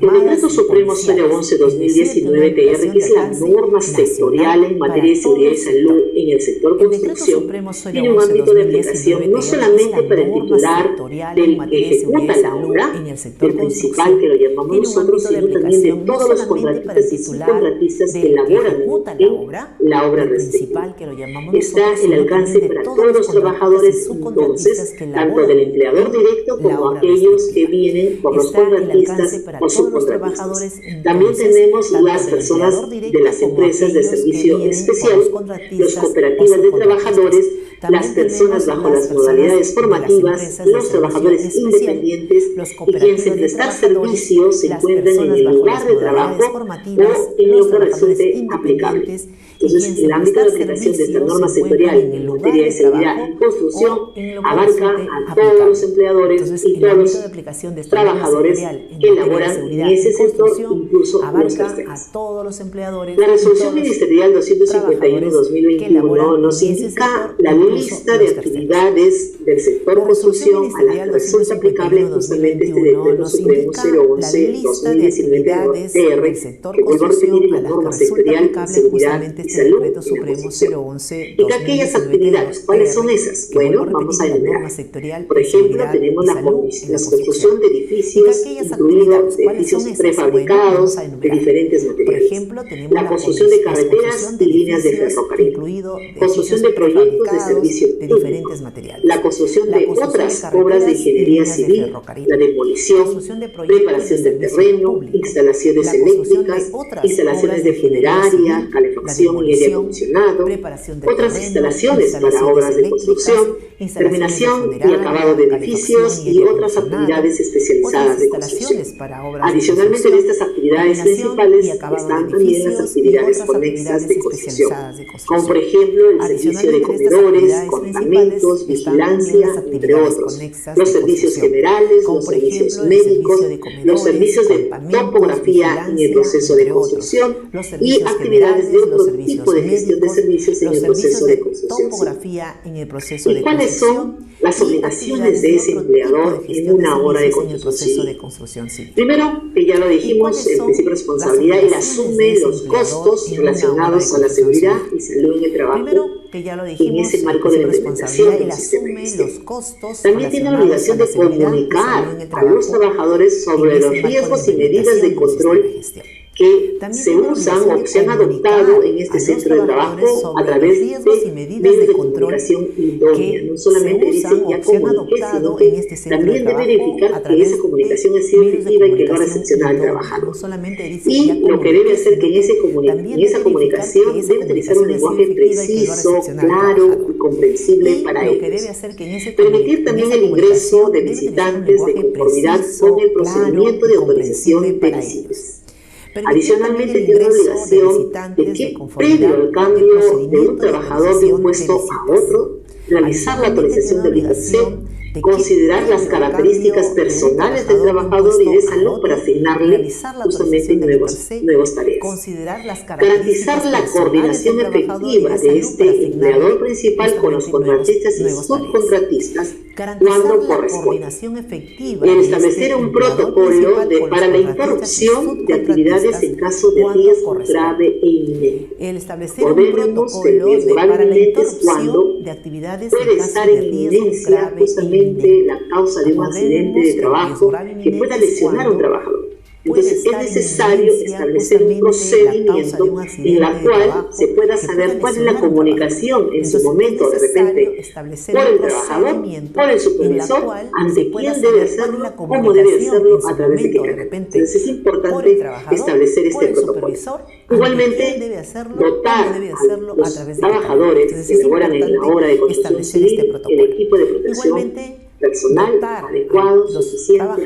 El Decreto Supremo 011-2019 TR, que es la norma sectorial en materia de seguridad y salud en el sector construcción, tiene un ámbito de aplicación no solamente para el titular del que ejecuta la obra, el principal que lo llamamos nosotros, sino también de todos los contratistas y subcontratistas que elaboran la obra respectiva. Está el alcance para todos los trabajadores, entonces, tanto del empleador directo como aquellos que vienen por los contratistas o subcontratistas. También tenemos las personas de las empresas de servicio especial, las cooperativas de trabajadores, las personas bajo las modalidades formativas, los trabajadores independientes y quienes en prestar servicios se encuentran en el lugar de trabajo o en lo que resulte aplicable. Entonces, el ámbito de aplicación de esta norma sectorial en materia de seguridad y construcción abarca a todos los empleadores y todos los trabajadores que laboran en ese sector, incluso los terceros. La resolución ministerial 251-2021 nos indica la ley lista de actividades del sector construcción a las que resulta aplicable justamente este Decreto Supremo 011-2019-TR, que vuelvo a repetir, la norma sectorial en seguridad y salud en la construcción. ¿Y que aquellas actividades? ¿Cuáles son esas? Bueno, vamos a enumerar. Por ejemplo, tenemos la construcción de edificios, incluidos edificios prefabricados de diferentes materiales. La construcción de carreteras y líneas de ferrocarril. Construcción de proyectos de servicio público. La construcción de otras obras de ingeniería civil. La demolición, preparación del terreno, instalaciones eléctricas, instalaciones de funeraria, calefacción y aire acondicionado, otras instalaciones para obras de construcción, terminación y acabado de edificios y otras actividades especializadas de construcción. Adicionalmente, en estas actividades principales están también las actividades conexas de construcción, como por ejemplo el servicio de comedores, campamentos, vigilancia, entre otros, los servicios generales, los servicios médicos, los servicios de topografía en el proceso de construcción y actividades de otro tipo de gestión de servicios en el proceso de construcción. ¿Y cuáles son las obligaciones de ese empleador en una obra de construcción civil? Primero, que ya lo dijimos, el principio de responsabilidad, él asume los costos relacionados a la seguridad y salud en el trabajo en ese marco de la implementación del sistema de gestión. También tiene la obligación de comunicar a los trabajadores sobre los riesgos y medidas de control que se usan o que se han adoptado en este centro de trabajo a través de medios de comunicación idónea. No solamente dicen ya comuniqué, sino que también debe verificar que esa comunicación ha sido efectiva y que no ha decepcionado al trabajador. Y lo que debe hacer que en esa comunicación debe utilizar un lenguaje preciso, claro y comprensible para ellos. Permitir también el ingreso de visitantes de conformidad con el procedimiento de autorización de visitas. Adicionalmente, tiene la obligación de que, previo al cambio de un trabajador de un puesto a otro, realizar la autorización de habilitación, considerar las características personales del trabajador y de salud para asignarle justamente nuevas tareas. Garantizar la coordinación efectiva de este empleador principal con los contratistas y subcontratistas cuando corresponde. El establecer un protocolo para la interrupción de actividades en caso de riesgo grave e inminente. Podemos de riesgo grave e inminente cuando puede estar en inminencia justamente la causa de un accidente de trabajo que pueda lesionar a un trabajador. Entonces es necesario establecer un procedimiento en la cual se pueda saber cuál es la comunicación en su momento, de repente, por el trabajador, por el supervisor, ante quién debe hacerlo, cómo debe hacerlo, a través de qué canal. Entonces es importante establecer este protocolo. Igualmente, dotar a los trabajadores que laboran en la obra de construcción civil el equipo de protección personal adecuado, suficiente,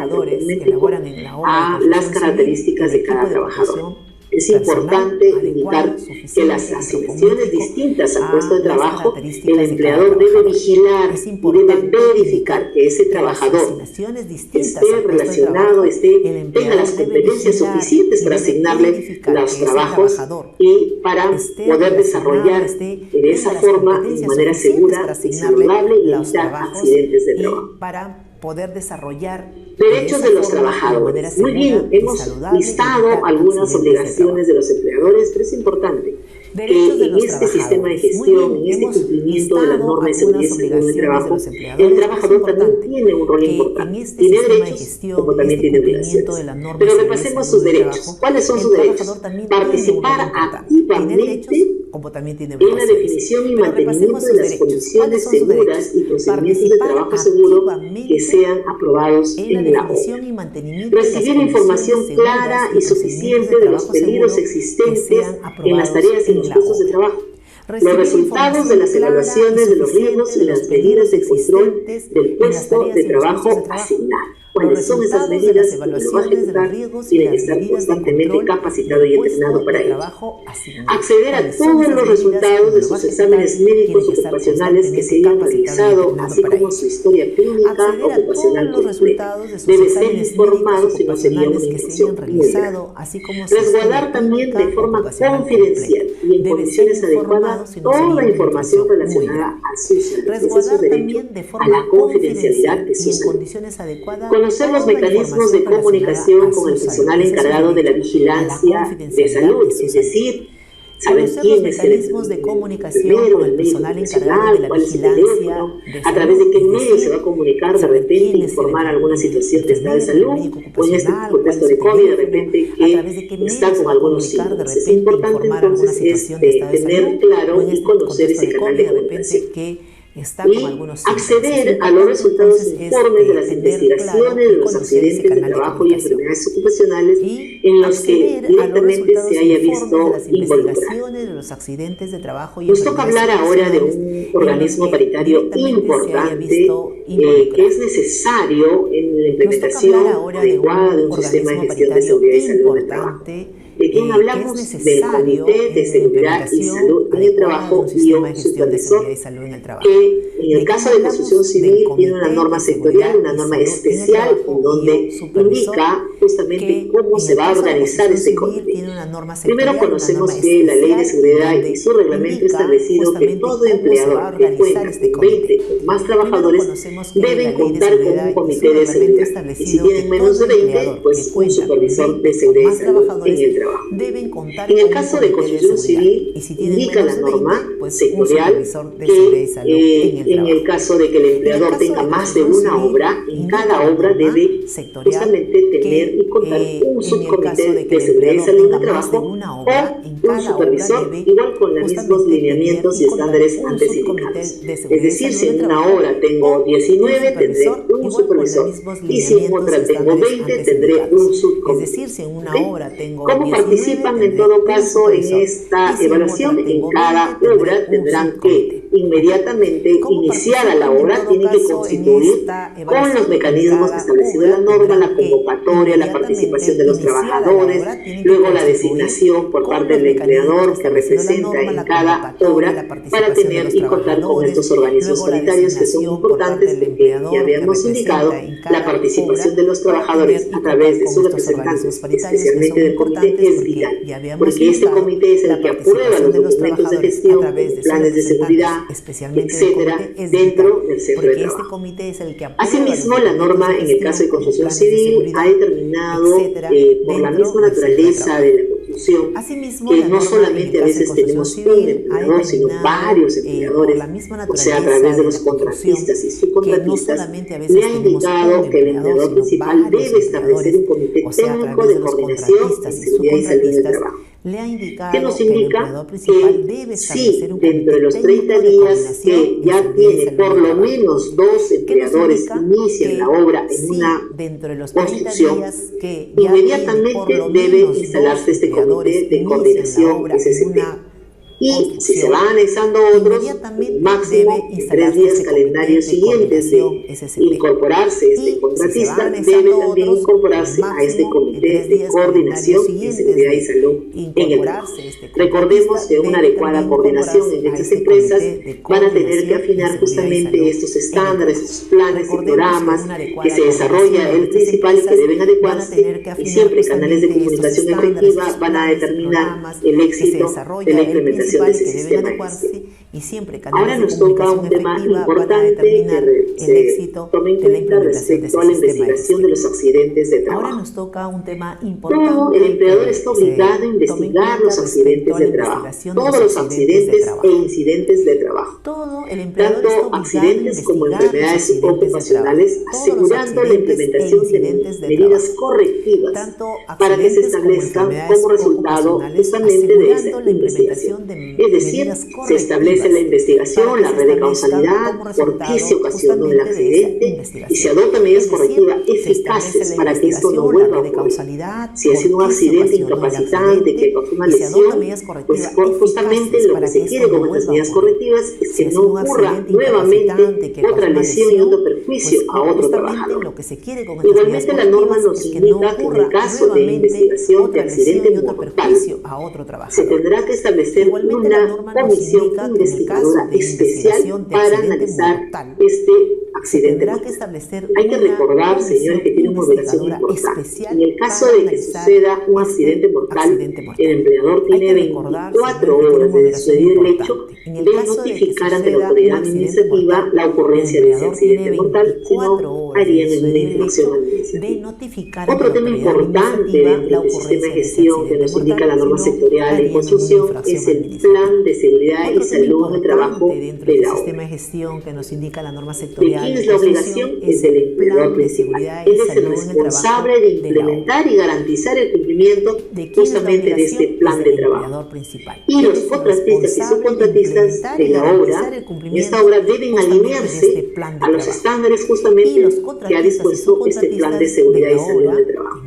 a las características de cada trabajador. Es importante indicar que las asignaciones distintas al puesto de trabajo, el empleador debe vigilar y debe verificar que ese trabajador esté relacionado, tenga las competencias suficientes para asignarle los trabajos y para poder desarrollar de esa forma, de manera segura y saludable, y evitar accidentes de trabajo. Derechos de los trabajadores. Muy bien, hemos listado algunas obligaciones de los empleadores, pero es importante que en este sistema de gestión, en este cumplimiento de las normas de seguridad y salud del trabajo, el trabajador también tiene un rol importante. Tiene derechos, como también tiene obligaciones. Pero repasemos sus derechos. ¿Cuáles son sus derechos? Participar activamente en la definición y mantenimiento de las condiciones seguras y procedimientos de trabajo seguro que sean aprobados en la obra. Recibir información clara y suficiente de los peligros existentes en las tareas y los puestos de trabajo. Los resultados de las evaluaciones de los riesgos y las medidas de control del puesto de trabajo asignado. cuáles son esas medidas, quién lo va a ejecutar, tiene que estar constantemente capacitado y entrenado para ello. Acceder a todos los resultados de sus exámenes médicos ocupacionales que se hayan realizado, así como su historia clínica ocupacional completa. Debe ser informado si no sería una infección. Resguardar también de forma confidencial y en condiciones adecuadas toda la información relacionada a su salud. Ese es su derecho a la confidencialidad de su salud. Conocer los mecanismos de comunicación con el personal encargado de la vigilancia de salud, es decir, saber quién es el mecanismos de comunicación con el personal encargado de la vigilancia, a través de qué medio se va a comunicar, de repente informar alguna situación de estado de salud, o en este contexto de COVID, de repente que está con algunos síntomas. Es importante entonces tener claro y conocer ese canal de comunicación. Y acceder a los resultados informes de las investigaciones de los accidentes de trabajo y enfermedades ocupacionales en los que directamente se haya visto involucrado. Nos toca hablar ahora de un organismo paritario importante que es necesario en la implementación adecuada de un sistema de gestión de seguridad y salud del trabajo. ¿De quién hablamos? Del Comité de Seguridad y Salud en el Trabajo y un supervisor que en el caso de construcción civil tiene una norma sectorial, una norma especial donde indica justamente cómo se va a organizar ese comité. Primero conocemos que la Ley de Seguridad y su reglamento ha establecido que todo empleador que cuenta con 20 o más trabajadores deben contar con un comité de seguridad. Y si tienen menos de 20, pues un supervisor de seguridad y salud en el trabajo. En el caso de construcción civil, indica la norma sectorial que en el caso de que el empleador tenga más de una obra, en cada obra debe justamente tener y contar un subcomité de seguridad y salud del trabajo o un supervisor, igual con los mismos lineamientos y estándares antes indicados. Es decir, si en una obra tengo 19, tendré un supervisor, y si en otra tengo 20, tendré un subcomité. ¿Cómo participan en todo caso en esta evaluación? En cada obra tendrán que inmediatamente iniciada la obra, tienen que constituir con los mecanismos establecidos en la norma la convocatoria, la participación de los trabajadores, luego la designación por parte del empleador que representa en cada obra para tener y contar con estos organismos paritarios que son importantes, porque ya habíamos indicado la participación de los trabajadores a través de sus representantes, especialmente del comité, es vital, porque este comité es el que aprueba los documentos de gestión, planes de seguridad, etcétera, dentro del centro de trabajo. Asimismo, la norma en el caso de construcción civil ha determinado por la misma naturaleza de la construcción que no solamente a veces tenemos un empleador, sino varios empleadores, o sea, a través de los contratistas y subcontratistas, le ha indicado que el empleador principal debe establecer un comité técnico de coordinación en seguridad y salud del trabajo. Que nos indica que si dentro de los 30 días que ya tiene por lo menos 2 empleadores inician la obra en una construcción, inmediatamente debe instalarse este comité de coordinación SST. Y si se van anexando otros, máximo en 3 días calendarios siguientes de incorporarse este contratista, debe también incorporarse a este comité de coordinación en seguridad y salud en el trabajo. Recordemos que una adecuada coordinación en estas empresas van a tener que afinar justamente estos estándares, estos planes y programas que se desarrolla el principal y que deben adecuarse, y siempre canales de comunicación efectiva van a determinar el éxito de la implementación de ese sistema de gestión. Ahora nos toca un tema importante que se tome en cuenta respecto a la investigación de los accidentes de trabajo. Todo el empleador está obligado a investigar los accidentes de trabajo, todos los accidentes e incidentes de trabajo, tanto accidentes como enfermedades ocupacionales, asegurando la implementación de medidas correctivas para que se establezcan como resultado justamente de esa investigación. Es decir, se establece la investigación, la red de causalidad, por qué se ocasionó el accidente y se adoptan medidas correctivas eficaces para que esto no vuelva a ocurrir. Si ha sido un accidente incapacitante que causó una lesión, pues justamente lo que se quiere con estas medidas correctivas es que no ocurra nuevamente otra lesión y otro perjuicio a otro trabajador. Igualmente la norma nos indica que en el caso de investigación de accidente mortal se tendrá que establecer una comisión investigadora especial para analizar este accidente mortal. Hay que recordar, señores, que tiene una obligación importante. En el caso de que suceda un accidente mortal, el empleador tiene 24 horas de suceder el hecho de notificar ante la autoridad administrativa la ocurrencia de ese accidente mortal, si no harían una infracción administrativa. Otro tema importante dentro del sistema de gestión que nos indica la norma sectorial de construcción es el plan de seguridad y salud del trabajo de la obra. ¿De quién es la obligación? Es del empleador principal. Él es el responsable de implementar y garantizar el cumplimiento justamente de este plan de trabajo. Y los contratistas y subcontratistas de la obra, en esta obra deben alinearse a los estándares justamente que ha dispuesto este plan de seguridad y salud del trabajo.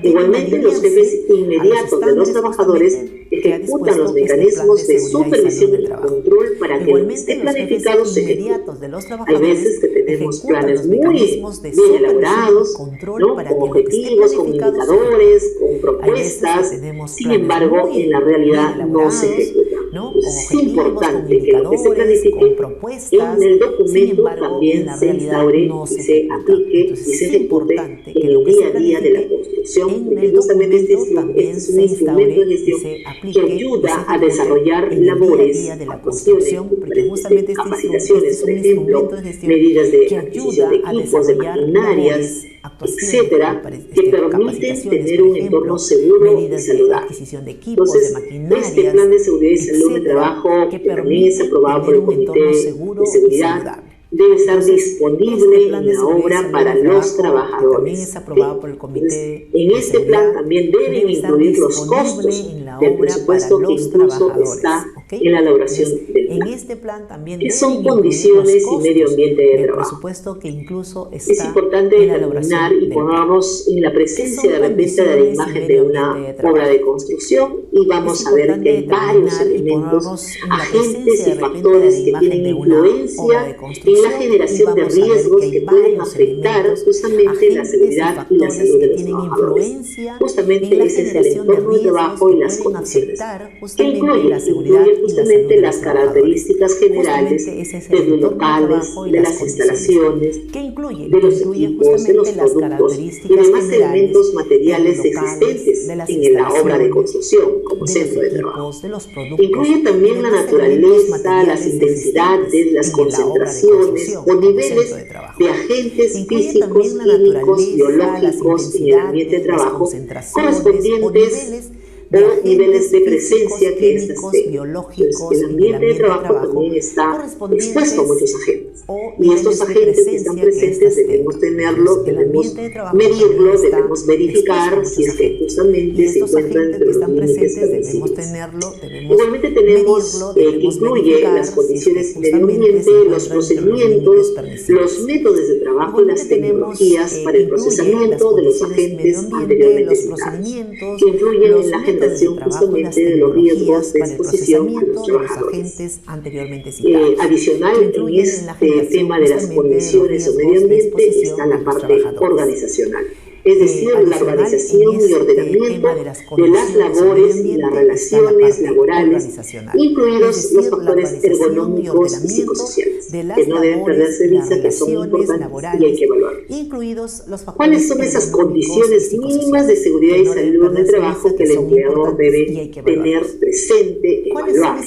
Igualmente, los jefes inmediatos de los trabajadores ejecutan los mecanismos de supervisión y control para que lo que esté planificado se ejecute. Hay veces que tenemos planes muy bien elaborados, ¿no? Con objetivos, con indicadores, con propuestas, sin embargo, en la realidad no se ejecuta. Es importante que lo que se planifique en el documento también se instaure y se aplique y se ejecute en el día a día de la construcción, porque justamente este es un instrumento de gestión que ayuda a desarrollar labores, actuaciones, capacitaciones, por ejemplo, medidas de adquisición de equipos, de maquinarias, etcétera, que permiten tener un entorno seguro y saludable. Entonces, este plan de seguridad y salud de trabajo, que también es aprobado por el Comité de Seguridad, debe estar disponible en la obra para los trabajadores. En este plan también deben incluir los costos del presupuesto que incluso está en la elaboración del plan. ¿Qué son condiciones y medio ambiente de trabajo? Es importante determinar y ponernos en la presencia de repente de la imagen de una obra de construcción y vamos a ver que hay varios elementos, agentes y factores que tienen influencia en la generación de riesgos que pueden afectar justamente la seguridad y la salud de los trabajadores. Justamente ese es el entorno de trabajo y las condiciones. ¿Qué incluye? Incluye justamente las características generales de los locales, de las instalaciones, de los equipos, de los productos y demás elementos materiales existentes en la obra de construcción como centro de trabajo. Incluye también la naturaleza, las intensidades, las concentraciones o niveles de agentes físicos, químicos, biológicos en el ambiente de trabajo correspondientes o niveles de presencia que éstas tengan. Entonces, el ambiente de trabajo también está expuesto a muchos agentes. Y estos agentes que están presentes debemos tenerlo, debemos medirlo, debemos verificar si es que justamente se encuentran dentro de los límites establecidos. Igualmente tenemos que incluye las condiciones medio ambiente, los procedimientos, los métodos de trabajo y las tecnologías para el procesamiento de los agentes anteriormente citados, que influyen en la generación justamente de los riesgos de exposición a los trabajadores. Adicional, en este tema de las condiciones o medio ambiente está la parte organizacional. Es decir, la organización y ordenamiento de las labores y las relaciones laborales, incluidos los factores ergonómicos y psicosociales, que no deben perderse de vista, que son importantes y hay que evaluarlos. ¿Cuáles son esas condiciones mínimas de seguridad y salud del trabajo que el empleador debe tener presente, evaluar?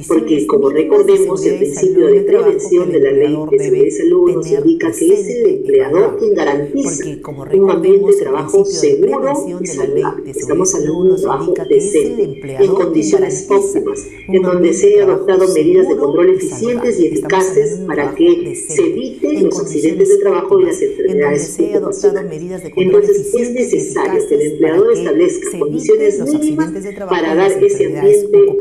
Porque, como recordemos, el principio de prevención de la Ley de Seguridad y Salud nos indica que es el empleador quien garantiza un ambiente de trabajo seguro y saludable. Estamos hablando de un trabajo decente, en condiciones óptimas, en donde se han adoptado medidas de control eficientes y eficaces bases para que se eviten los accidentes de trabajo y las enfermedades ocupacionales. Entonces, es necesario que el empleador establezca condiciones mínimas para dar ese ambiente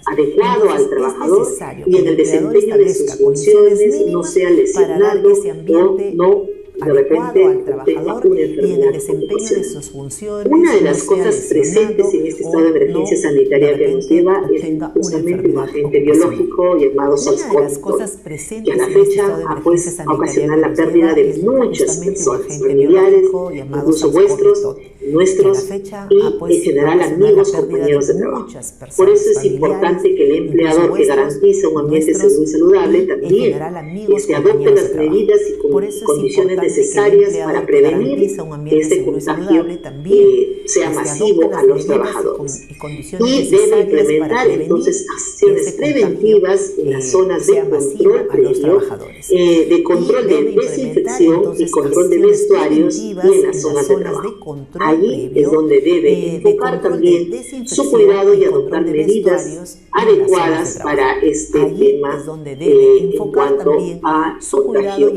adecuado al trabajador y en el desempeño de sus funciones no sea lesionado o no de repente tenga una enfermedad ocupacional. Una de las cosas presentes en este estado de emergencia sanitaria que nos lleva es justamente un agente biológico llamado SARS-CoV-2, que a la fecha ha ocasionado la pérdida de muchas personas, familiares, incluso vuestros, nuestros y en general amigos, compañeros de trabajo. Por eso es importante que el empleador que garantiza un ambiente seguro y saludable también adopte las medidas y condiciones necesarias para prevenir que este contagio sea masivo a los trabajadores. Y debe implementar entonces acciones preventivas en las zonas de control previo, de control de desinfección y control de vestuarios y en las zonas de trabajo. Allí es donde debe enfocar también su cuidado y adoptar medidas adecuadas para este tema en cuanto a contagio.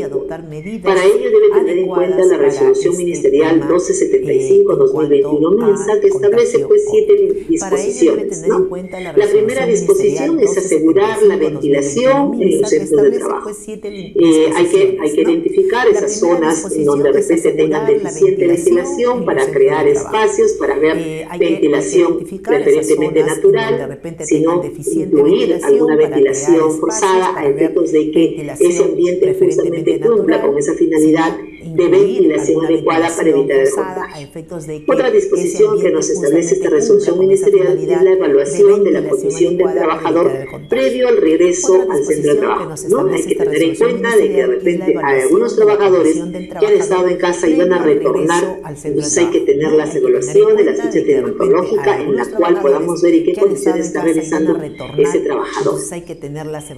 Para ello debe tener en cuenta la resolución ministerial 1275-2021 MINSA, que establece pues 7 disposiciones, ¿no? La primera disposición es asegurar la ventilación en los centros de trabajo. Hay que identificar esas zonas en donde de repente tengan deficiente ventilación para crear espacios para ver ventilación preferentemente natural, sino incluir alguna ventilación forzada a efectos de que ese ambiente justamente cumpla con esa finalidad de ventilación adecuada para evitar el contagio. Otra disposición que nos establece esta resolución ministerial es la evaluación de la condición del trabajador previo al regreso al centro de trabajo, ¿no? Hay que tener en cuenta de que de repente hay algunos trabajadores que han estado en casa y van a retornar, entonces hay que tener las evaluaciones, la ficha epidemiológica en la cual podamos ver en qué condiciones está realizando ese trabajador.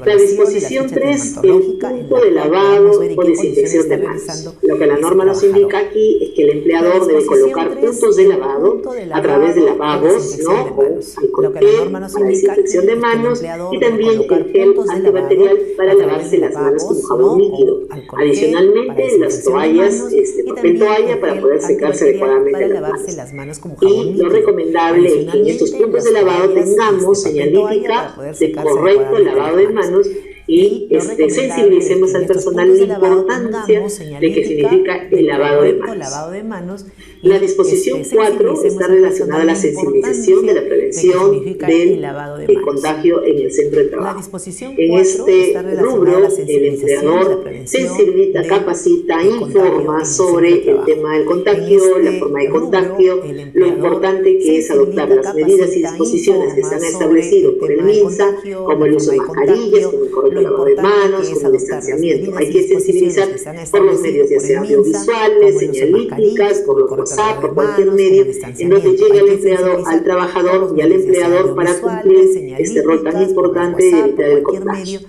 La disposición 3, el punto de lavado o desinfección de manos. Lo que la norma nos indica aquí es que el empleador debe colocar puntos de lavado a través de lavabos, ¿no? O alcohol gel para desinfección de manos y también el gel antibacterial para lavarse las manos con jabón líquido. Adicionalmente, las toallas, papel toalla para poder secarse adecuadamente las manos. Y lo recomendable es que en estos puntos de lavado tengamos señalítica de correcto lavado de manos y sensibilicemos al personal la importancia de que significa el lavado de manos. La disposición 4 está relacionada a la sensibilización de la prevención del contagio en el centro de trabajo. En este rubro, el empleador sensibiliza, capacita, informa sobre el tema del contagio, la forma de contagio, lo importante que es adoptar las medidas y disposiciones que están establecidas por el MINSA, como el uso de mascarillas, como el correcto lavado de manos, como el distanciamiento. Hay que sensibilizar por los medios ya sea audiovisuales, señalíticas, por los WhatsApp, por cualquier medio en donde llegue el empleado al trabajador y al empleador para cumplir este rol tan importante de evitar el contagio.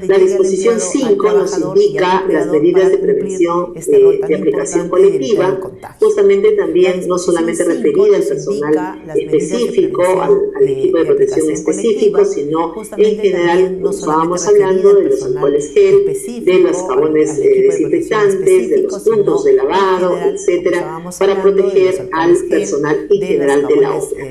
La disposición 5 nos indica las medidas de prevención de aplicación colectiva, justamente también no solamente referida al personal específico, al equipo de protección específico, sino en general nos estábamos hablando de los alcoholes gel, de los jabones desinfectantes, de los puntos de lavado, etcétera, para proteger al personal en general de la obra.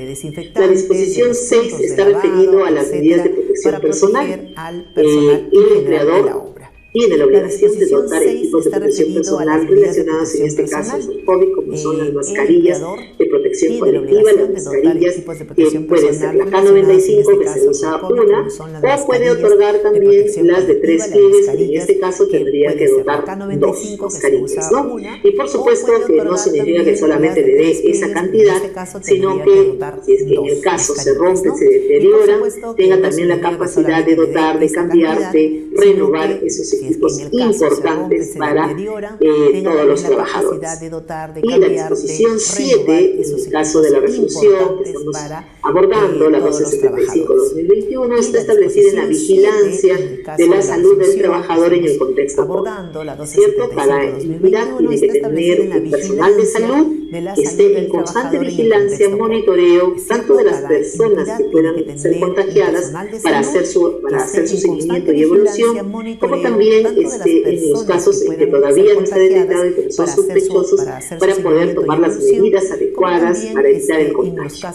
La disposición 6 está referido a las medidas de protección personal y el empleador tiene la obligación de dotar equipos de protección personal relacionados en este caso al COVID, como son las mascarillas de protección colectiva, las mascarillas que pueden ser la K95, que se usa una, o puede otorgar también las de 3 pliegues, que en este caso tendría que dotar 2 mascarillas, ¿no? Y por supuesto que no significa que solamente le dé esa cantidad, sino que si es que en el caso se rompe, se deteriora, tenga también la capacidad de dotar, de cambiar, de renovar esos específicos importantes para todos los trabajadores. Y la disposición 7, en el caso de la resolución que estamos abordando, la 1275-2021, está establecida en la vigilancia de la salud del trabajador en el contexto COVID, ¿cierto? Cada entidad tiene que tener un personal de salud que esté en constante vigilancia, monitoreo, tanto de las personas que puedan ser contagiadas para hacer su seguimiento y evolución, como también en los casos en que todavía no está detectado y que son sospechosos, para poder tomar las medidas adecuadas para evitar el contagio.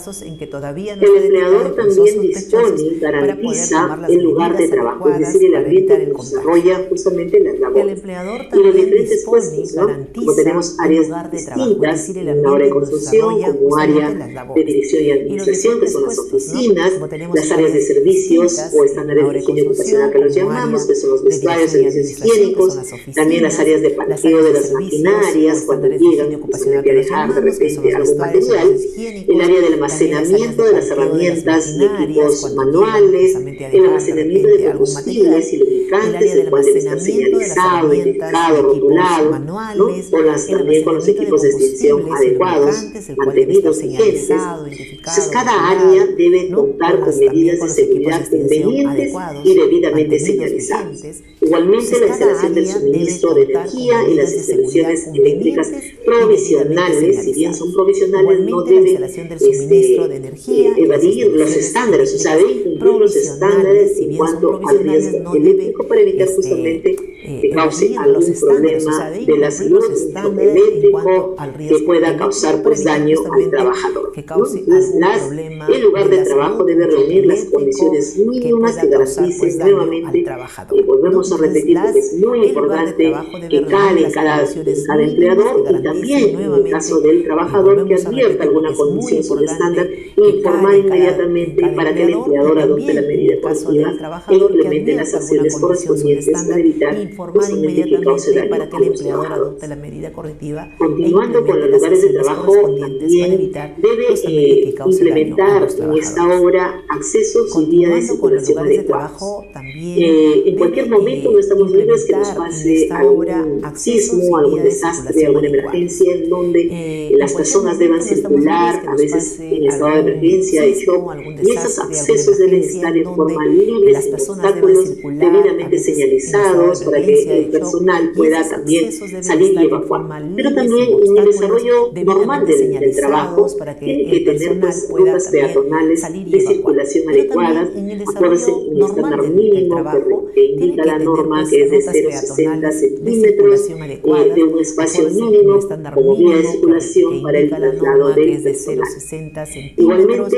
El empleador también dispone y garantiza el lugar de trabajo, es decir, el ambiente en el que desarrolla justamente las labores. Y los diferentes puestos, ¿no? Como tenemos áreas distintas en la obra de construcción, como área de dirección y administración, que son las oficinas, las áreas de servicios o estándares de higiene ocupacional que los llamamos, que son los vestuarios, servicios higiénicos, también las áreas de parqueo de las maquinarias cuando llegan justamente a dejar de repente algún material, el área del almacenamiento de las herramientas y equipos manuales, el almacenamiento de combustibles y lubricantes, el cual debe estar señalizado, identificado, rotulado, ¿no? También con los equipos de extinción adecuados, mantenidos vigentes. Entonces, cada área debe contar con medidas de seguridad convenientes y debidamente señalizadas. Igualmente, la instalación del suministro de energía y las instalaciones eléctricas provisionales, si bien son provisionales, no deben evadir los estándares, o sea, deben cumplir los estándares en cuanto al riesgo eléctrico para evitar justamente que cause algún problema de la salud eléctrico que pueda causar pues daño al trabajador, ¿no? El lugar de trabajo debe reunir las condiciones mínimas que garanticen nuevamente, y volvemos a repetir porque es muy importante que cale cada empleador, y también en el caso del trabajador que advierta alguna condición sobre estándar, informar inmediatamente para que el empleador adopte la medida correctiva e implemente las acciones correspondientes para evitar justamente que cause daño a los trabajadores. Continuando con los lugares de trabajo, también debe implementar en esta obra accesos y vías de circulación adecuados. En cualquier momento no estamos libres que nos pase algún sismo, algún desastre, alguna emergencia en donde las personas deban circular, a veces en estado de emergencia, de shock, y esos accesos deben estar en forma libre, sin obstáculos, debidamente señalizados para que el personal pueda también salir y evacuar. Pero también en el desarrollo normal del trabajo tiene que tener pues rutas peatonales de circulación adecuadas, acordes en el estándar mínimo que indica la norma, que es de 0,60 centímetros, de un espacio mínimo como vía de circulación para el traslado del personal. Igualmente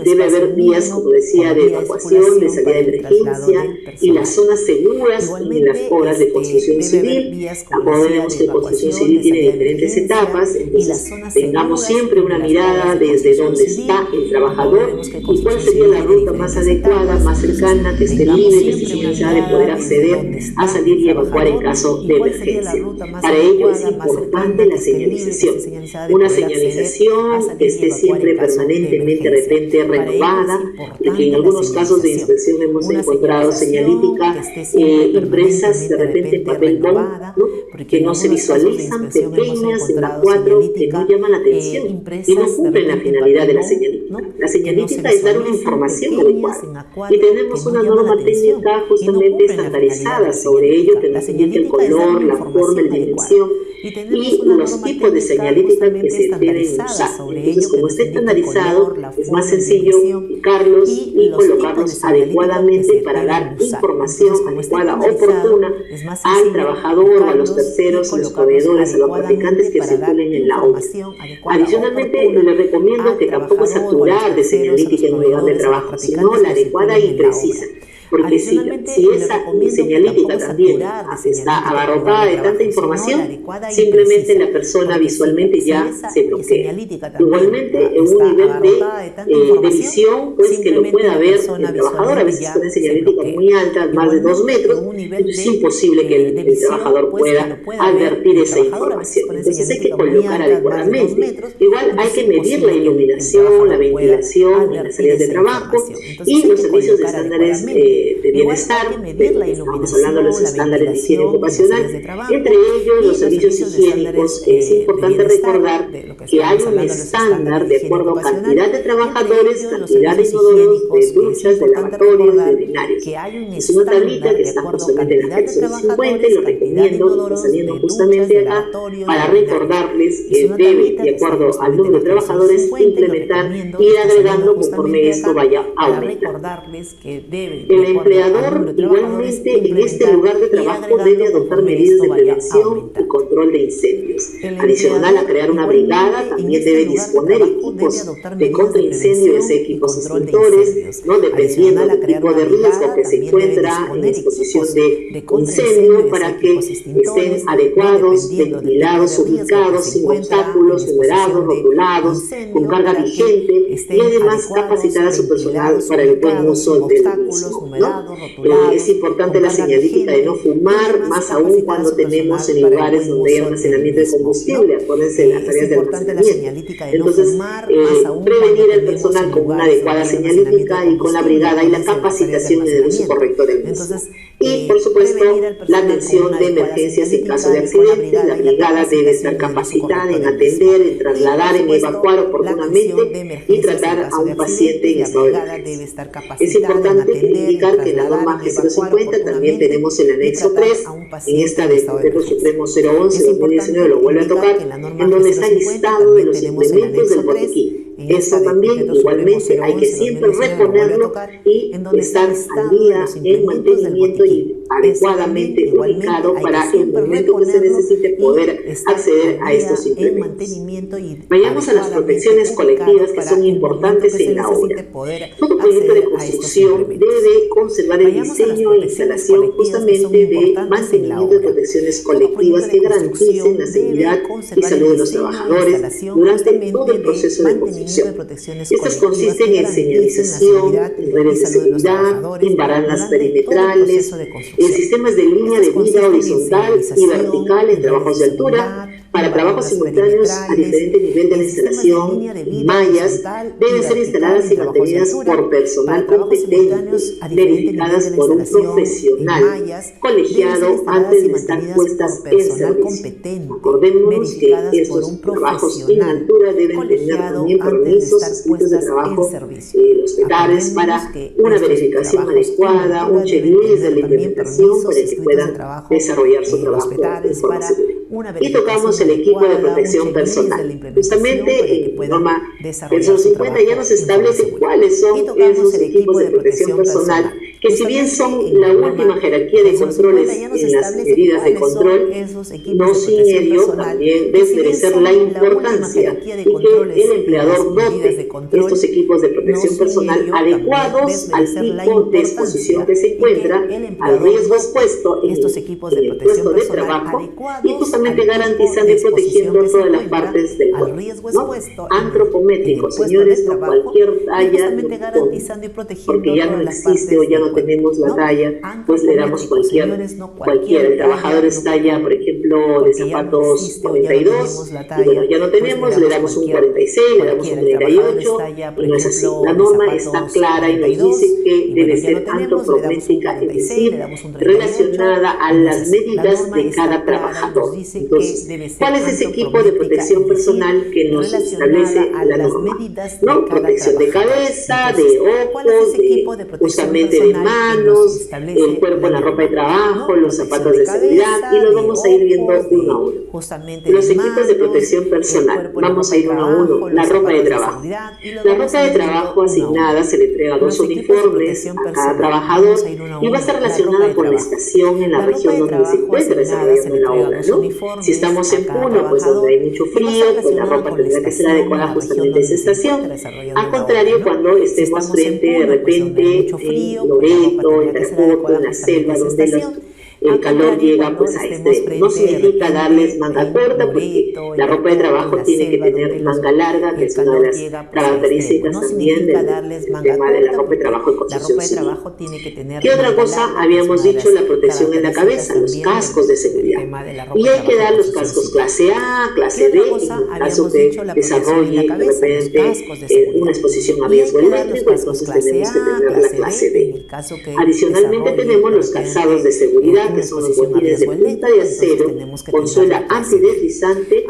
debe haber vías, como decía, de evacuación, de salida de emergencia, y las zonas seguras en las obras de construcción civil. Acordemos que construcción civil tiene diferentes etapas, entonces tengamos siempre una mirada desde dónde está el trabajador y cuál sería la ruta más adecuada, más cercana, que esté libre, que esté señalizada de poder acceder a salir y evacuar en caso de emergencia. Para ello es importante la señalización. Una señalización que esté siempre permanentemente de repente renovada, porque en algunos casos de inspección hemos encontrado señalítica impresas de repente en papel bond, ¿no? Que no se visualizan, pequeñas en A4, que no llaman la atención y no cumplen la finalidad de la señalítica. La señalítica es dar una información adecuada, y tenemos una norma técnica justamente estandarizada sobre ello que nos indica el color, la forma, la dimensión y los tipos de señalítica que se deben usar. Entonces, como está estandarizado, es más sencillo picarlos y colocarlos adecuadamente para dar información adecuada, oportuna al trabajador o a los terceros, a los proveedores, a los practicantes que circulen en la obra. Adicionalmente, les recomiendo que tampoco saturar de señalítica en un lugar de trabajo, sino la adecuada y precisa. Porque si esa señalítica también está abarrotada de tanta información, simplemente la persona visualmente ya se bloquea. Igualmente, en un nivel de visión, pues que lo pueda ver el trabajador, a veces con señalítica muy alta, más de 2 metros, es imposible que el trabajador pueda advertir esa información. Entonces hay que colocar adecuadamente. Igual hay que medir la iluminación, la ventilación en las áreas de trabajo y los servicios de estándares de bienestar, estamos hablando de los estándares de higiene ocupacional, entre ellos los servicios higiénicos. Es importante recordar que hay un estándar de acuerdo a cantidad de trabajadores, cantidad de inodoros, de duchas, de lavatorios, de urinarios. Es una tablita que está justamente en la sección 50 y lo recomiendo, saliendo justamente acá, para recordarles que debe, de acuerdo al número de trabajadores, implementar y ir agregando conforme esto vaya aumentando. El empleador igualmente en este lugar de trabajo debe adoptar medidas de prevención y control de incendios. Adicional a crear una brigada, también debe disponer equipos de contraincendio, es equipos extintores, ¿no? Dependiendo del tipo de riesgo que se encuentra en exposición de incendio, para que estén adecuados, ventilados, ubicados, sin obstáculos, numerados, rotulados, con carga vigente, y además capacitar a su personal para el buen uso del mismo, ¿no? Es importante la señalítica de no fumar, más aún cuando tenemos en lugares donde hay almacenamiento de combustible. Acuérdense de las áreas de almacenamiento. Entonces, prevenir al personal con una adecuada señalítica y con la brigada y la capacitación en el uso correcto del mismo. Y, por supuesto, la atención de emergencias en caso de accidentes. La brigada debe estar capacitada en atender, en trasladar, en evacuar oportunamente y tratar a un paciente en estado de emergencia. Es importante indicar que en la norma G050 también tenemos el anexo 3, en esta del Decreto Supremo 011-2019 lo vuelve a tocar, en donde está el listado de los implementos del botiquín. Esto también igualmente hay que siempre reponerlo y estar al día en mantenimiento y adecuadamente ubicado para el momento que se necesite poder acceder a estos implementos. Vayamos a las protecciones colectivas que son importantes en la obra. Todo proyecto de construcción debe conservar el diseño e instalación justamente de mantenimiento de protecciones colectivas que garanticen la seguridad y salud de los trabajadores durante todo el proceso de construcción. Estas consisten en señalización, en redes de seguridad, en baranas perimetrales, en sistemas de línea de vida horizontal y vertical en trabajos de altura. Para trabajos simultáneos a diferente nivel de la instalación, mallas deben ser instaladas y mantenidas por personal competente, verificadas por un profesional colegiado antes de estar puestas en servicio. Acordémonos que estos trabajos en altura deben tener también permisos escritos de trabajo los PETARES para una verificación adecuada, un checklist de la implementación para que puedan desarrollar su trabajo de forma segura. Y tocamos el equipo de protección personal. Justamente en norma 050 ya nos establece cuáles son esos equipos de protección personal, que si bien son la última jerarquía de controles en las medidas de control, no sin ello también desmerecer la importancia y que el empleador dote estos equipos de protección personal adecuados al tipo de exposición que se encuentra, al riesgo expuesto en el puesto de trabajo y justamente garantizando y protegiendo todas las partes del cuerpo, ¿no? Antropométrico, señores, no cualquier talla, porque ya no existe o ya no tenemos la talla, pues le damos cualquier. El trabajador es talla, por ejemplo, de zapatos 42, y bueno, ya no tenemos, le damos un 46, le damos un 38, y no es así. La norma está clara y nos dice que debe ser antropométrica, es decir, relacionada a las medidas de cada trabajador. Entonces, ¿cuál es ese equipo de protección personal que nos establece la norma? ¿No? Protección de cabeza, de ojos, justamente de manos, el cuerpo en la ropa de trabajo, los zapatos de seguridad, y los vamos a ir viendo uno a uno. Los equipos de protección personal, vamos a ir uno a uno. La ropa de trabajo. La ropa de trabajo asignada se le entrega 2 uniformes a cada trabajador y va a estar relacionada con la estación en la región donde se encuentra desarrollando la obra, ¿no? Si estamos en Puno, pues donde hay mucho frío, pues la ropa tendrá que ser adecuada justamente a esa estación. Al contrario, cuando estemos frente de repente en Loreto, en Tacoto, en la selva, donde el calor llega pues a extremos. No significa darles manga corta, porque la ropa de trabajo tiene que tener manga larga, que es una de las características también del tema de la ropa de trabajo en construcción civil. ¿Qué otra cosa habíamos dicho? La protección en la cabeza, los cascos de seguridad. Y hay que dar los cascos clase A, clase B, en el caso que desarrolle de repente una exposición a riesgo eléctrico, entonces tenemos que tener la clase B. Adicionalmente tenemos los calzados de seguridad, que son los botines de punta de acero con suela antideslizante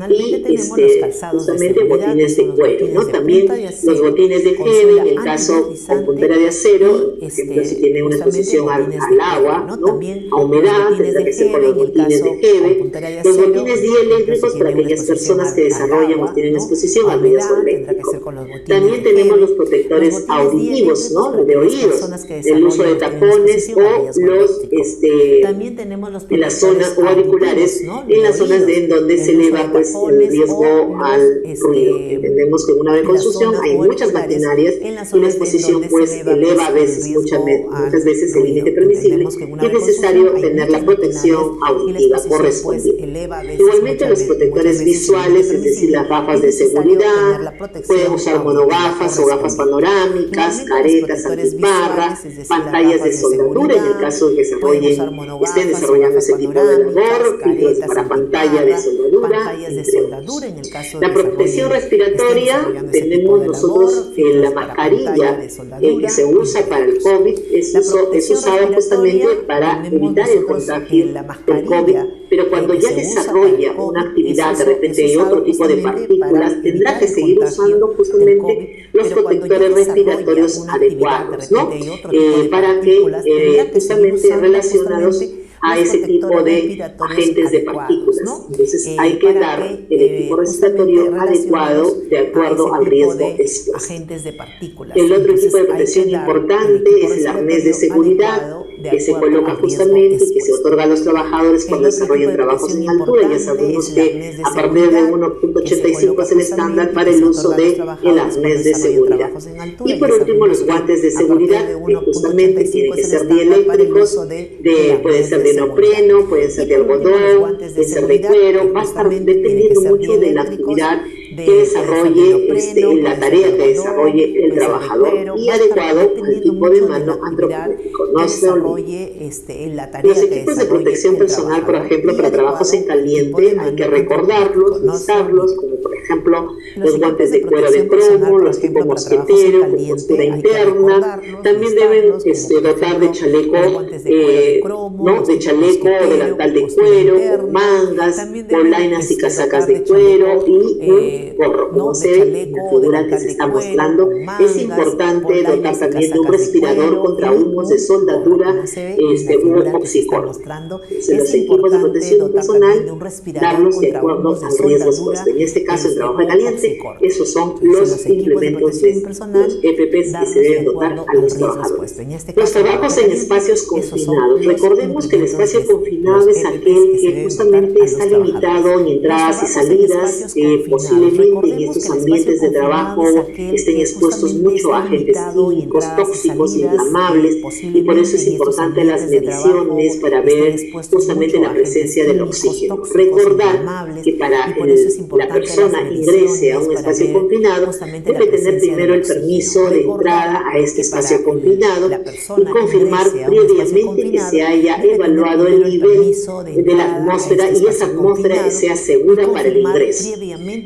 y justamente botines de cuero, ¿no? También los botines de Heavy, en el caso con puntera de acero, por ejemplo, si tiene una exposición al agua, ¿no? A humedad, tendrá que ser con los botines de Heavy. Los botines dieléctricos para aquellas personas que desarrollan o tienen exposición al riesgo eléctrico. También tenemos los protectores auditivos, ¿no? De oídos, el uso de tapones o los en las zonas o auriculares, en las zonas en donde se eleva pues el riesgo al ruido. Entendemos que en una construcción hay muchas maquinarias y la exposición pues eleva a veces, muchas veces el límite permisible, y es necesario tener la protección auditiva correspondiente. Igualmente los protectores visuales, es decir, las gafas de seguridad, pueden usar monogafas o gafas panorámicas, caretas antibarra, pantallas de soldadura en el caso de que estén desarrollando ese tipo de labor, filtros para pantalla de soldadura, entre otros. La protección respiratoria, tenemos nosotros la mascarilla que se usa para el COVID, es usada justamente para evitar el contagio del COVID, pero cuando ya desarrolla una actividad de repente de otro tipo de partículas, tendrá que seguir usando justamente los protectores respiratorios adecuados, ¿no? Para que justamente relacionados a ese tipo de agentes de partículas. Entonces hay que dar el equipo respiratorio adecuado de acuerdo al riesgo expuesto. El otro tipo de protección importante es el arnés de seguridad, que se coloca justamente y que se otorga a los trabajadores cuando desarrollan trabajos en altura. Ya sabemos que a partir de 1.85 es el estándar para el uso del arnés de seguridad. Y por último, los guantes de seguridad, que justamente tienen que ser dieléctricos, pueden ser de neopreno, pueden ser de algodón, pueden ser de cuero, va a estar dependiendo mucho de la actividad que desarrolle, la tarea que desarrolle el trabajador y adecuado al tipo de mano antropológico. No se olvide. Los equipos de protección personal, por ejemplo, para trabajos en caliente, hay que recordarlos, listarlos, como por ejemplo los guantes de cuero de cromo, los tipo mosquetero, con postura interna. También deben dotar de chaleco, de chaleco o delantal de cuero, con mangas, polainas y casacas de cuero y un gorro. Como se ve en la figura que se está mostrando, es importante dotar también de un respirador contra humos de soldadura u oxígeno. Los equipos de protección personal, darlos de acuerdo al riesgo expuesto. En este caso, el trabajo en caliente, esos son los implementos de los EPPs que se deben dotar a los trabajadores. Los trabajos en espacios confinados. Recordemos que el espacio confinado es aquel que justamente está limitado en entradas y salidas, posiblemente en estos ambientes de trabajo estén expuestos mucho a agentes químicos, tóxicos, inflamables, y por eso es importante las mediciones para ver justamente la presencia del oxígeno. Recordar que para la persona ingrese a un espacio confinado debe tener primero el permiso de entrada a este espacio confinado y confirmar previamente que se haya evaluado el nivel de la atmósfera y esa atmósfera sea segura para el ingreso.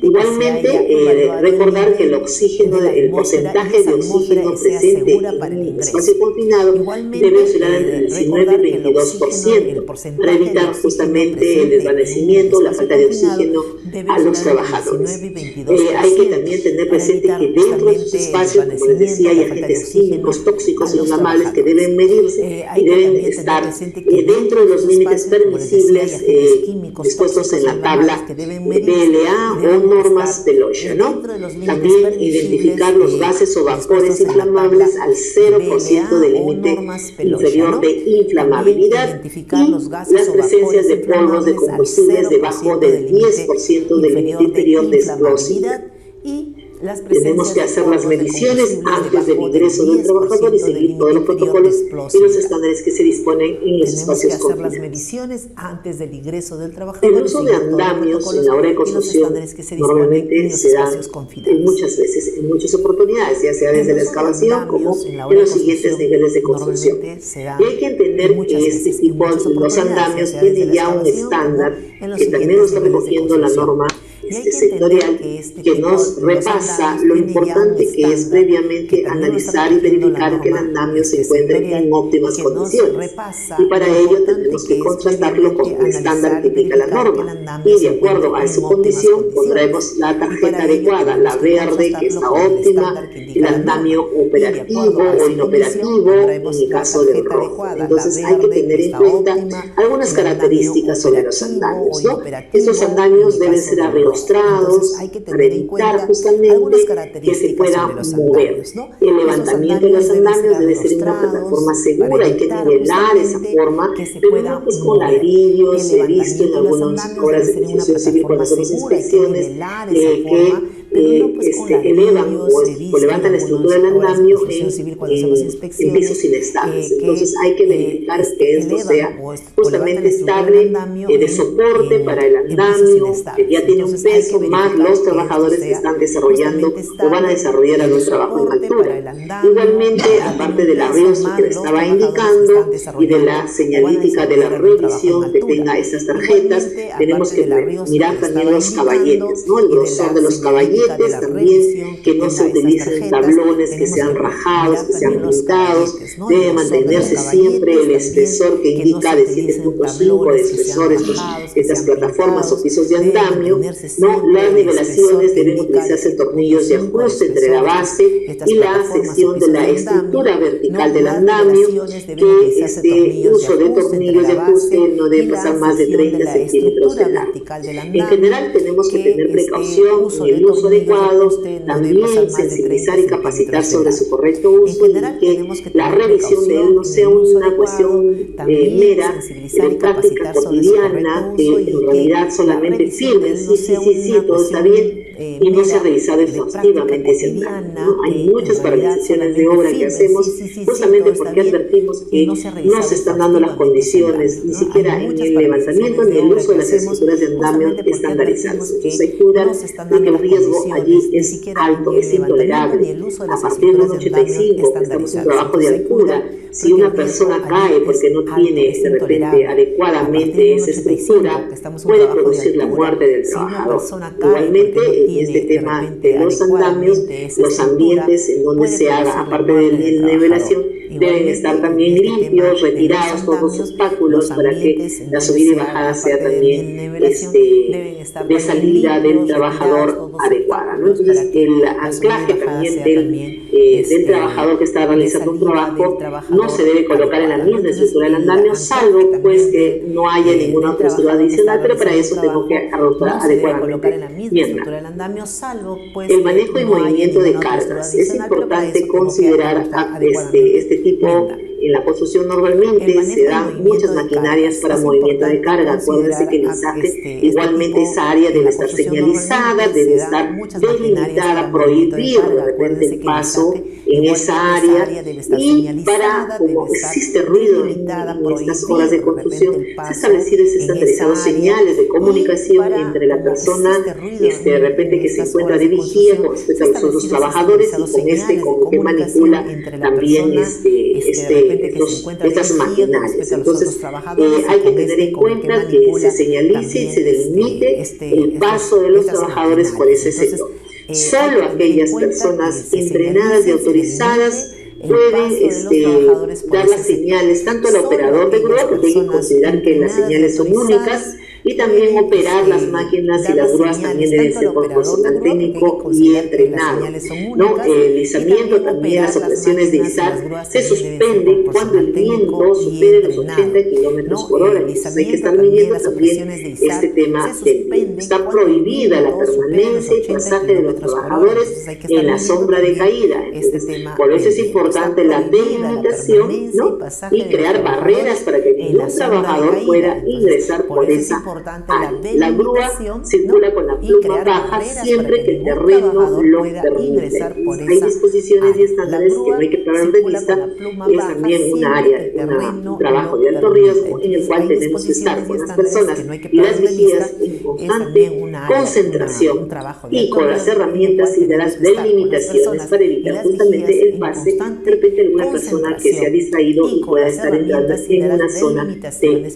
Igualmente, recordar que el porcentaje de oxígeno presente en el espacio confinado debe oscilar entre el 19 y 22% para evitar justamente el desvanecimiento, la falta de oxígeno a los trabajadores. Hay que también tener presente que dentro de estos espacios, como les decía, hay agentes químicos, tóxicos, inflamables que deben medirse y deben estar dentro de los límites permisibles dispuestos en la tabla BLA o normas del OSHA, ¿no? También identificar los gases o vapores inflamables al 0% del límite inferior de inflamabilidad y las presencias de polvos de combustibles debajo del 10% del límite inferior de explosividad. Tenemos que hacer las mediciones antes del ingreso del trabajador y seguir todos los protocolos y los estándares que se disponen en los espacios confinados. El uso de andamios en la obra de construcción normalmente se da en muchas oportunidades, ya sea desde la excavación como en los siguientes niveles de construcción. Y hay que entender que este tipo de los andamios tiene ya un estándar que también lo está recogiendo la norma sectorial, que nos repasa lo importante que es previamente analizar y verificar que el andamio se encuentre en óptimas condiciones. Y para ello tenemos que contrastarlo con un estándar que indica la norma. Y de acuerdo a su condición, pondremos la tarjeta adecuada, la verde, que está óptima, el andamio operativo o inoperativo, en el caso del rojo. Entonces hay que tener en cuenta algunas características sobre los andamios, ¿no? Estos andamios deben ser arreostrados para evitar justamente que se puedan mover. El levantamiento de los andamios debe ser en una plataforma segura, hay que nivelar esa forma, pero no pues con ladrillos. Se ha visto en algunas obras de construcción civil cuando hacemos inspecciones que elevan o levantan la estructura del andamio en pisos inestables. Entonces hay que verificar que esto sea justamente estable, de soporte para el andamio, que ya tiene un peso, más los trabajadores que están desarrollando o van a desarrollar algún trabajo en altura. Igualmente, aparte del arreozo que le estaba indicando y de la señalítica de la revisión que tenga estas tarjetas, tenemos que mirar también los caballetes, ¿no? El grosor de los caballetes también, que no se utilicen tablones que sean rajados, que sean pintados. Debe mantenerse siempre el espesor que indica de 7.5 de espesor estas plataformas o pisos de andamio, ¿no? Las nivelaciones deben utilizarse tornillos de ajuste entre la base y la sección de la estructura vertical del andamio, que este uso de tornillos de ajuste no debe pasar más de 30 centímetros de largo. En general tenemos que tener precaución en el uso adecuado, también sensibilizar y capacitar sobre su correcto uso, y que la revisión de él no sea una cuestión mera de práctica cotidiana, que en realidad solamente firmen, sí, todo está bien, y no se ha revisado exhaustivamente ese plan, ¿no? Hay muchas paralizaciones de obra que hacemos justamente porque advertimos que no se están dando las condiciones, ni siquiera en el levantamiento ni el uso de las estructuras de andamio estandarizadas. Entonces hay que cuidar de que el riesgo allí es alto, es intolerable. A partir de un 85, que estamos en trabajo de altura, si una persona cae porque no tiene de repente adecuadamente esa estructura, puede producir la muerte del trabajador. Igualmente, en este tema de los andamios, los ambientes en donde se haga, aparte de la nivelación, deben estar también limpios, retirados todos los obstáculos para que la subida y bajada sea también de salida del trabajador adecuada, ¿no? Entonces, el anclaje también del trabajador que está realizando un trabajo no se debe colocar en la misma estructura del andamio, salvo pues que no haya ninguna otra estructura adicional, pero para eso tengo que arrastrar adecuadamente mi andamio. El manejo y movimiento de cargas. Es importante considerar este tipo. En la construcción normalmente se dan muchas maquinarias para movimiento de carga. Acuérdense que el mensaje, igualmente esa área debe estar señalizada, debe estar delimitada, prohibido de repente el paso en esa área, y para, como existe ruido en estas obras de construcción, se ha establecido y se han estandarizado señales de comunicación entre la persona de repente que se encuentra de vigía con respecto a los otros trabajadores y con que manipula también estas maquinarias. Entonces hay que tener en cuenta que se señalice y se delimite el paso de los trabajadores por ese sector. Solo aquellas personas entrenadas y autorizadas pueden dar las señales tanto al operador de grúa, porque hay que considerar que las señales son únicas, y también operar las máquinas y las grúas también deben ser por personal técnico y entrenado, ¿no? El izamiento también, las operaciones de izar se suspenden cuando el viento supere los 80 kilómetros por hora. Entonces hay que estar midiendo también este tema del viento. Está prohibida la permanencia y pasaje de los trabajadores en la sombra de caída. Entonces, por eso es importante la delimitación, ¿no? Y crear barreras para que ningún trabajador pueda ingresar por esa importante La grúa circula con la pluma baja siempre que el terreno lo permite. Hay disposiciones y estándares que no hay que perder de vista. Es también un área, un trabajo de alto riesgo en el cual tenemos que estar con las personas y las vigías en constante concentración y con las herramientas y de las delimitaciones para evitar justamente el pase de repente alguna persona que se ha distraído y pueda estar entrando en una zona de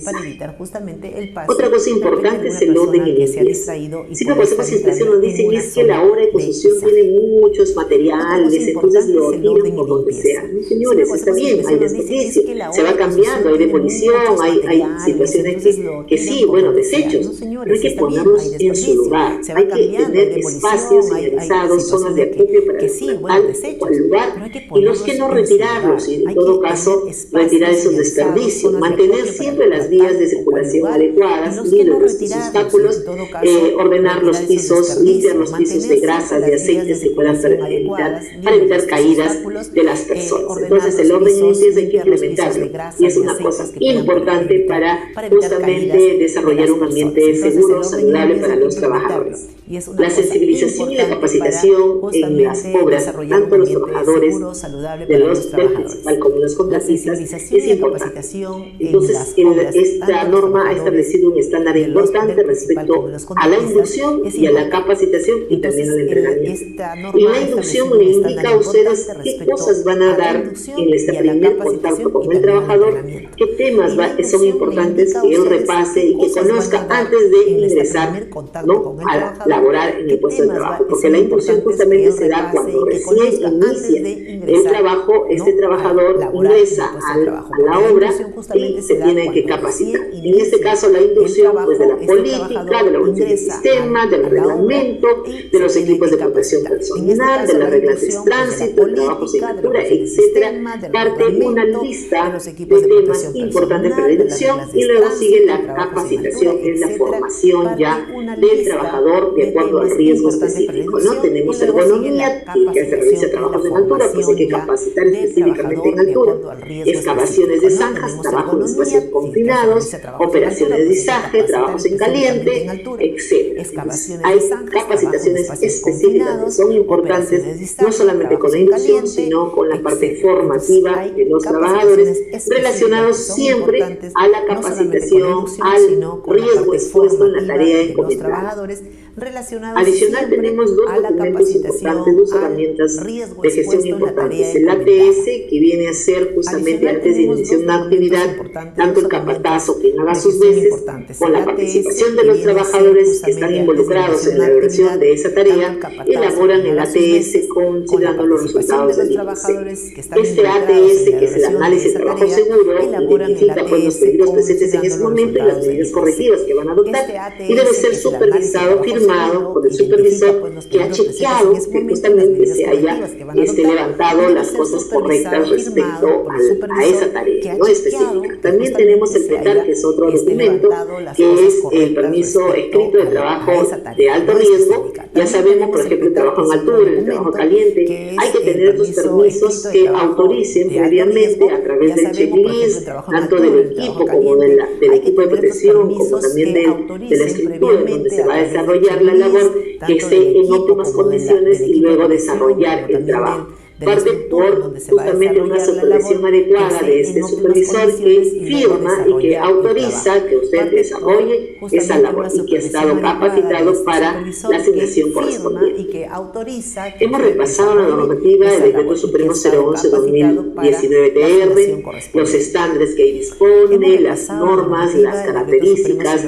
Otra cosa importante es el orden y limpieza. Siempre cuando hacemos inspección nos dicen es que la obra de construcción tiene muchos materiales, entonces lo tiran por donde sea. No, señores, está bien, hay desperdicio, se va cambiando, hay demolición, hay situaciones que sí, bueno, desechos, pero hay que ponerlos en su lugar, hay que tener espacios señalizados, zonas de acopio para tal lugar, y los que no retirarlos, y en todo caso retirar esos desperdicios, mantener siempre las vías de circulación adecuadas, libres de estos obstáculos, ordenar los pisos, limpiar los pisos de grasas, de aceites que puedan evitar, para evitar caídas de las personas. Entonces el orden y limpieza hay que implementarlo, y es una cosa importante para justamente desarrollar un ambiente seguro, saludable para los trabajadores. La sensibilización y la capacitación en las obras, tanto los trabajadores del principal como los contratistas, es importante. Entonces, esta norma ha establecido un estándar importante respecto a la inducción y a la capacitación y también al entrenamiento. Y la inducción le indica a ustedes qué cosas van a dar en este primer contacto con el trabajador, qué temas son importantes que él repase y que conozca antes de ingresar, ¿no?, a laborar en el puesto de trabajo, porque la inducción justamente se da cuando recién inicia el trabajo, este trabajador ingresa a la obra y se tiene que capacitar. En este caso la inducción pues de la política, de la organización del sistema, del reglamento, de los equipos de protección personal, de las reglas de tránsito, trabajos de cultura, etcétera, parte una lista de temas importantes para la inducción y luego sigue la capacitación, es la formación ya del trabajador de acuerdo al riesgo específico, ¿no? Tenemos ergonomía, que se realiza trabajos en altura, pues hay que capacitar específicamente en altura, excavaciones de zanjas, trabajos en espacios confinados, operaciones de izaje, trabajos en caliente, etc. Hay capacitaciones específicas que son importantes, no solamente con la inducción, sino con la parte formativa de los trabajadores, relacionados siempre a la capacitación, al riesgo expuesto en la tarea encomendada. Adicional, tenemos dos documentos importantes, dos herramientas de gestión importantes. El ATS, que viene a ser justamente antes de iniciar una actividad, tanto el capatazo quien haga sus veces, con la participación de los trabajadores que están involucrados en la elaboración de esa tarea, elaboran el ATS considerando los resultados del IPC. Este ATS, que es el análisis de trabajo seguro, identifica pues los peligros presentes en ese momento y las medidas correctivas que van a adoptar, y debe ser supervisado, firmado por el supervisor que ha chequeado que justamente se haya levantado las cosas correctas respecto a esa tarea, ¿no?, específica. También tenemos el PETAR, que es otro documento, que es el permiso escrito de trabajo de alto riesgo. Ya sabemos, por ejemplo, el trabajo en altura, el trabajo caliente, hay que tener estos permisos que autoricen previamente a través del checklist, tanto del equipo como del equipo de protección, como también de la estructura en donde se va a desarrollar la labor, que esté en óptimas condiciones y luego desarrollar el trabajo. Parte por justamente una supervisión adecuada de este supervisor que firma y que autoriza que usted desarrolle esa labor y que ha estado capacitado para la asignación correspondiente. Hemos repasado la normativa del Decreto Supremo 011-2019 TR, los estándares que dispone, las normas, las características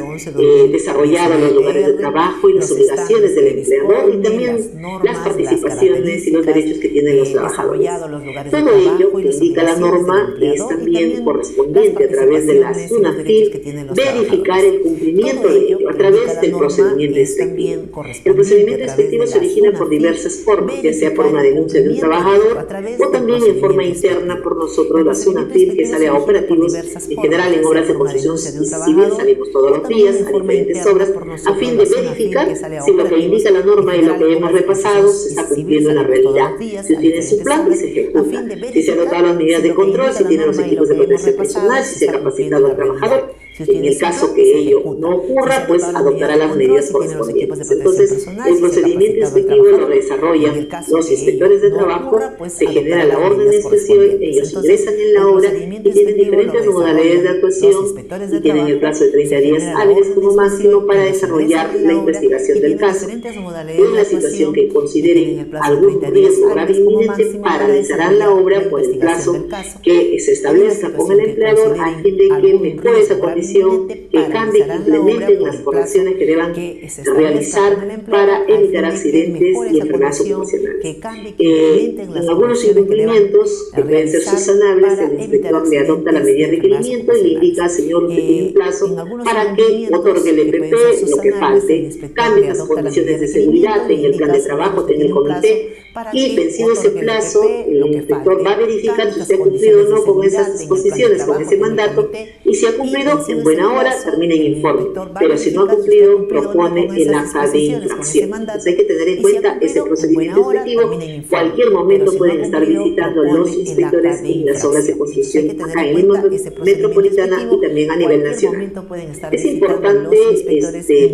desarrolladas en los lugares de trabajo y las obligaciones del empleador y también las participaciones y los derechos que tienen los trabajadores. Todo ello que indica la norma es también correspondiente a través de la SUNAFIL verificar el cumplimiento de ello a través del procedimiento inspectivo. El procedimiento inspectivo se origina por diversas formas, ya sea por una denuncia de un trabajador o también en forma interna por nosotros, la SUNAFIL, que sale a operativos en general en obras de construcción civil, salimos todos los días a diferentes obras a fin de verificar si lo que indica la norma y lo que hemos repasado se está cumpliendo en la realidad. Si tiene su plan y se ejecuta, si se han adoptado las medidas de control, si tienen los equipos de protección personal, si se ha capacitado al trabajador, En el caso que ello no ocurra, pues adoptará las medidas correspondientes. Entonces, el procedimiento inspectivo lo desarrollan los inspectores de trabajo, se genera la orden de inspección, ellos ingresan en la obra y tienen diferentes modalidades de actuación y tienen el plazo de 30 días hábiles como máximo para desarrollar la investigación del caso. En la situación que consideren algún riesgo grave e inminente, paralizarán la obra por el plazo que se establezca con el empleador a fin de que mejore esa condición, que cambie y implementen las correcciones que deban realizar para evitar accidentes y enfermedades ocupacionales. En algunos incumplimientos que pueden ser subsanables, el inspector le adopta la medida de requerimiento y le indica: señor, usted tiene un plazo para que otorgue el EPP, lo que falte, cambie las condiciones de seguridad en el plan de trabajo, en el comité, y vencido ese plazo, el inspector va a verificar si se ha cumplido o no con esas disposiciones, con ese mandato, y si ha cumplido, en buena hora, termina en informe, pero si no ha cumplido, propone el acta de infracción. Entonces hay que tener en cuenta ese procedimiento inspectivo. Cualquier momento pueden estar visitando los inspectores en las obras de construcción acá en Lima Metropolitana y también a nivel nacional. Es importante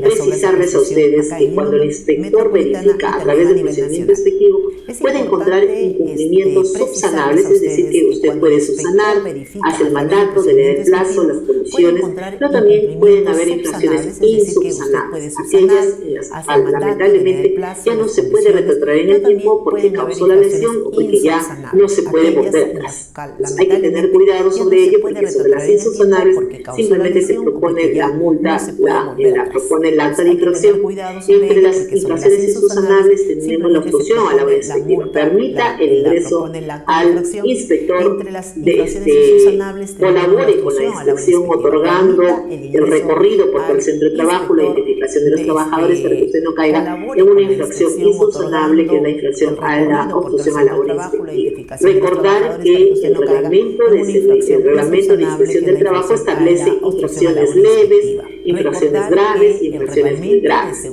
precisarles a ustedes que cuando el inspector verifica a través del procedimiento inspectivo, puede encontrar incumplimientos subsanables, es decir, que usted puede subsanar, hace el mandato, debe el plazo, las condiciones, pero también pueden haber infracciones insubsanables, aquellas en las cuales lamentablemente ya no se puede retrotraer en el tiempo porque causó la lesión o porque ya no se puede volver atrás. Hay que tener cuidado sobre ello porque sobre las insubsanables simplemente se propone la multa, propone el acta de infracción. Entre las infracciones insubsanables tenemos la obstrucción a la obra inspectiva. Permita el ingreso al inspector colabore con la inspección otorgando el recorrido por todo el centro de trabajo, la identificación de los trabajadores para que usted no caiga en una infracción insubsanable que es la infracción a la obstrucción a la obra inspectiva. Recordar que el reglamento de inspección del trabajo establece infracciones leves, infracciones graves y infracciones muy graves.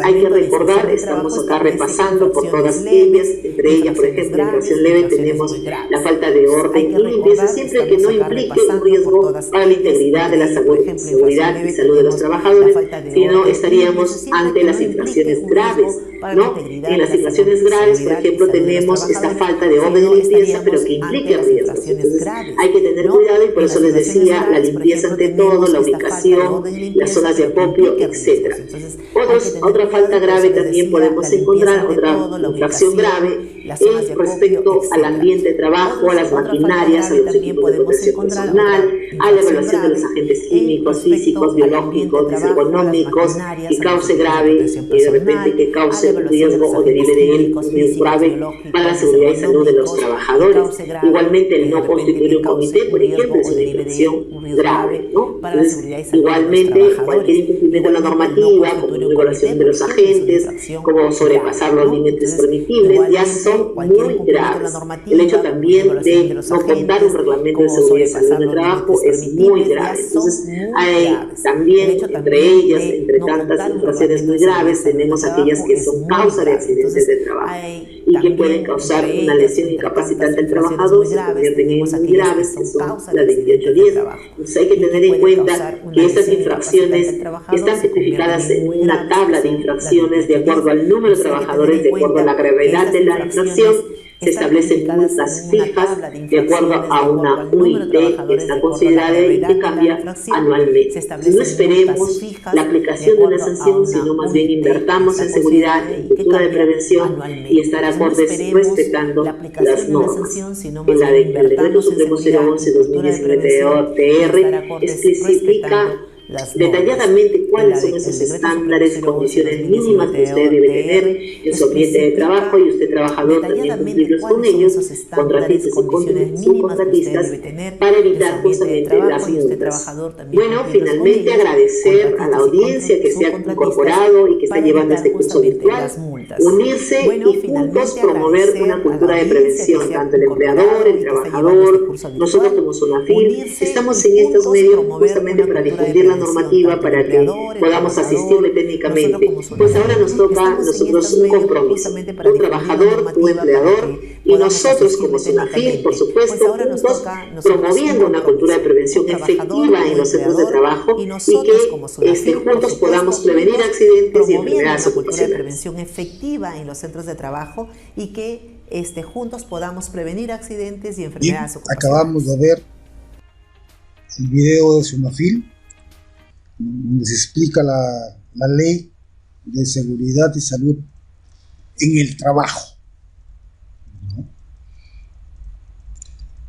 Hay que recordar, estamos acá repasando por todas ellas, entre ellas, por ejemplo, en infracción leve tenemos la falta de orden y limpieza, siempre que no implique un riesgo para la integridad de la seguridad y salud de los trabajadores, sino estaríamos ante las infracciones graves, ¿no? En las infracciones graves, por ejemplo, tenemos esta falta de orden y limpieza, pero que implica riesgos. Entonces, hay que tener cuidado y por eso les decía, la limpieza ante todo, la ubicación, las zonas de acopio, etc. Otra falta grave también podemos encontrar, otra infracción grave, es respecto al ambiente de trabajo, a las maquinarias, a los equipos de protección personal, a la evaluación de los agentes químicos, físicos, biológicos, ergonómicos, y cause grave, de repente que cause un riesgo o derive de él un riesgo grave para la seguridad y salud de los trabajadores. Igualmente, el no constituir un comité, por ejemplo, es una infracción grave, ¿no? Entonces, igualmente, cualquier incumplimiento de la normativa, como la evaluación de los agentes, como sobrepasar los límites permitibles, ya son muy graves. El hecho también de no contar un reglamento de seguridad y salud del trabajo es muy grave. Entonces, hay también, entre ellas, entre tantas infracciones muy graves, tenemos aquellas que son causa de accidentes de trabajo y que pueden causar una lesión incapacitante al trabajador, se convierten en muy graves, que son las 2810. Entonces hay que tener en cuenta que estas infracciones están tipificadas en una tabla de infracciones de acuerdo al número de trabajadores, de acuerdo a la gravedad de la infracción. Se establecen multas fijas de acuerdo a una UIT que está considerada y que cambia anualmente. No esperemos la aplicación de una sanción, sino más bien invertamos en seguridad, en cultura de prevención y estar acordes respetando las normas. El Decreto Supremo 011/2019-TR especifica detalladamente cuáles son esos estándares, condiciones mínimas que usted debe tener en su ambiente de trabajo y usted trabajador también cumplirlos con ellos, contratistas y subcontratistas, para evitar justamente las multas. Bueno, finalmente agradecer a la audiencia que se ha incorporado y que está llevando este curso virtual, unirse y juntos promover una cultura de prevención, tanto el empleador, el trabajador, nosotros como SUNAFIL, estamos en estos medios justamente para difundir la la normativa para que podamos asistirle técnicamente. Pues ahora nos toca a nosotros un compromiso, tu trabajador, tu empleador y nosotros como SUNAFIL, por supuesto, juntos promoviendo una cultura de prevención efectiva en los centros de trabajo y que juntos podamos prevenir accidentes y enfermedades ocupacionales. Prevención efectiva en los centros de trabajo y que juntos podamos prevenir accidentes y enfermedades ocupacionales. Acabamos de ver el video de SUNAFIL, donde se explica la ley de seguridad y salud en el trabajo, ¿no?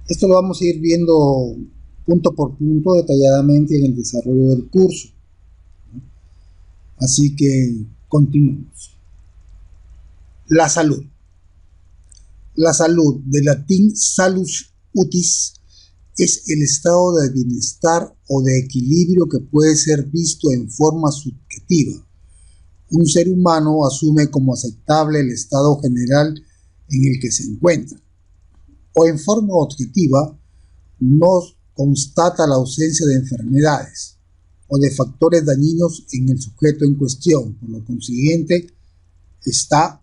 Esto lo vamos a ir viendo punto por punto detalladamente en el desarrollo del curso, ¿no? Así que continuamos. La salud. La salud, del latín salus utis, es el estado de bienestar o de equilibrio que puede ser visto en forma subjetiva. Un ser humano asume como aceptable el estado general en el que se encuentra, o en forma objetiva nos constata la ausencia de enfermedades o de factores dañinos en el sujeto en cuestión, por lo consiguiente está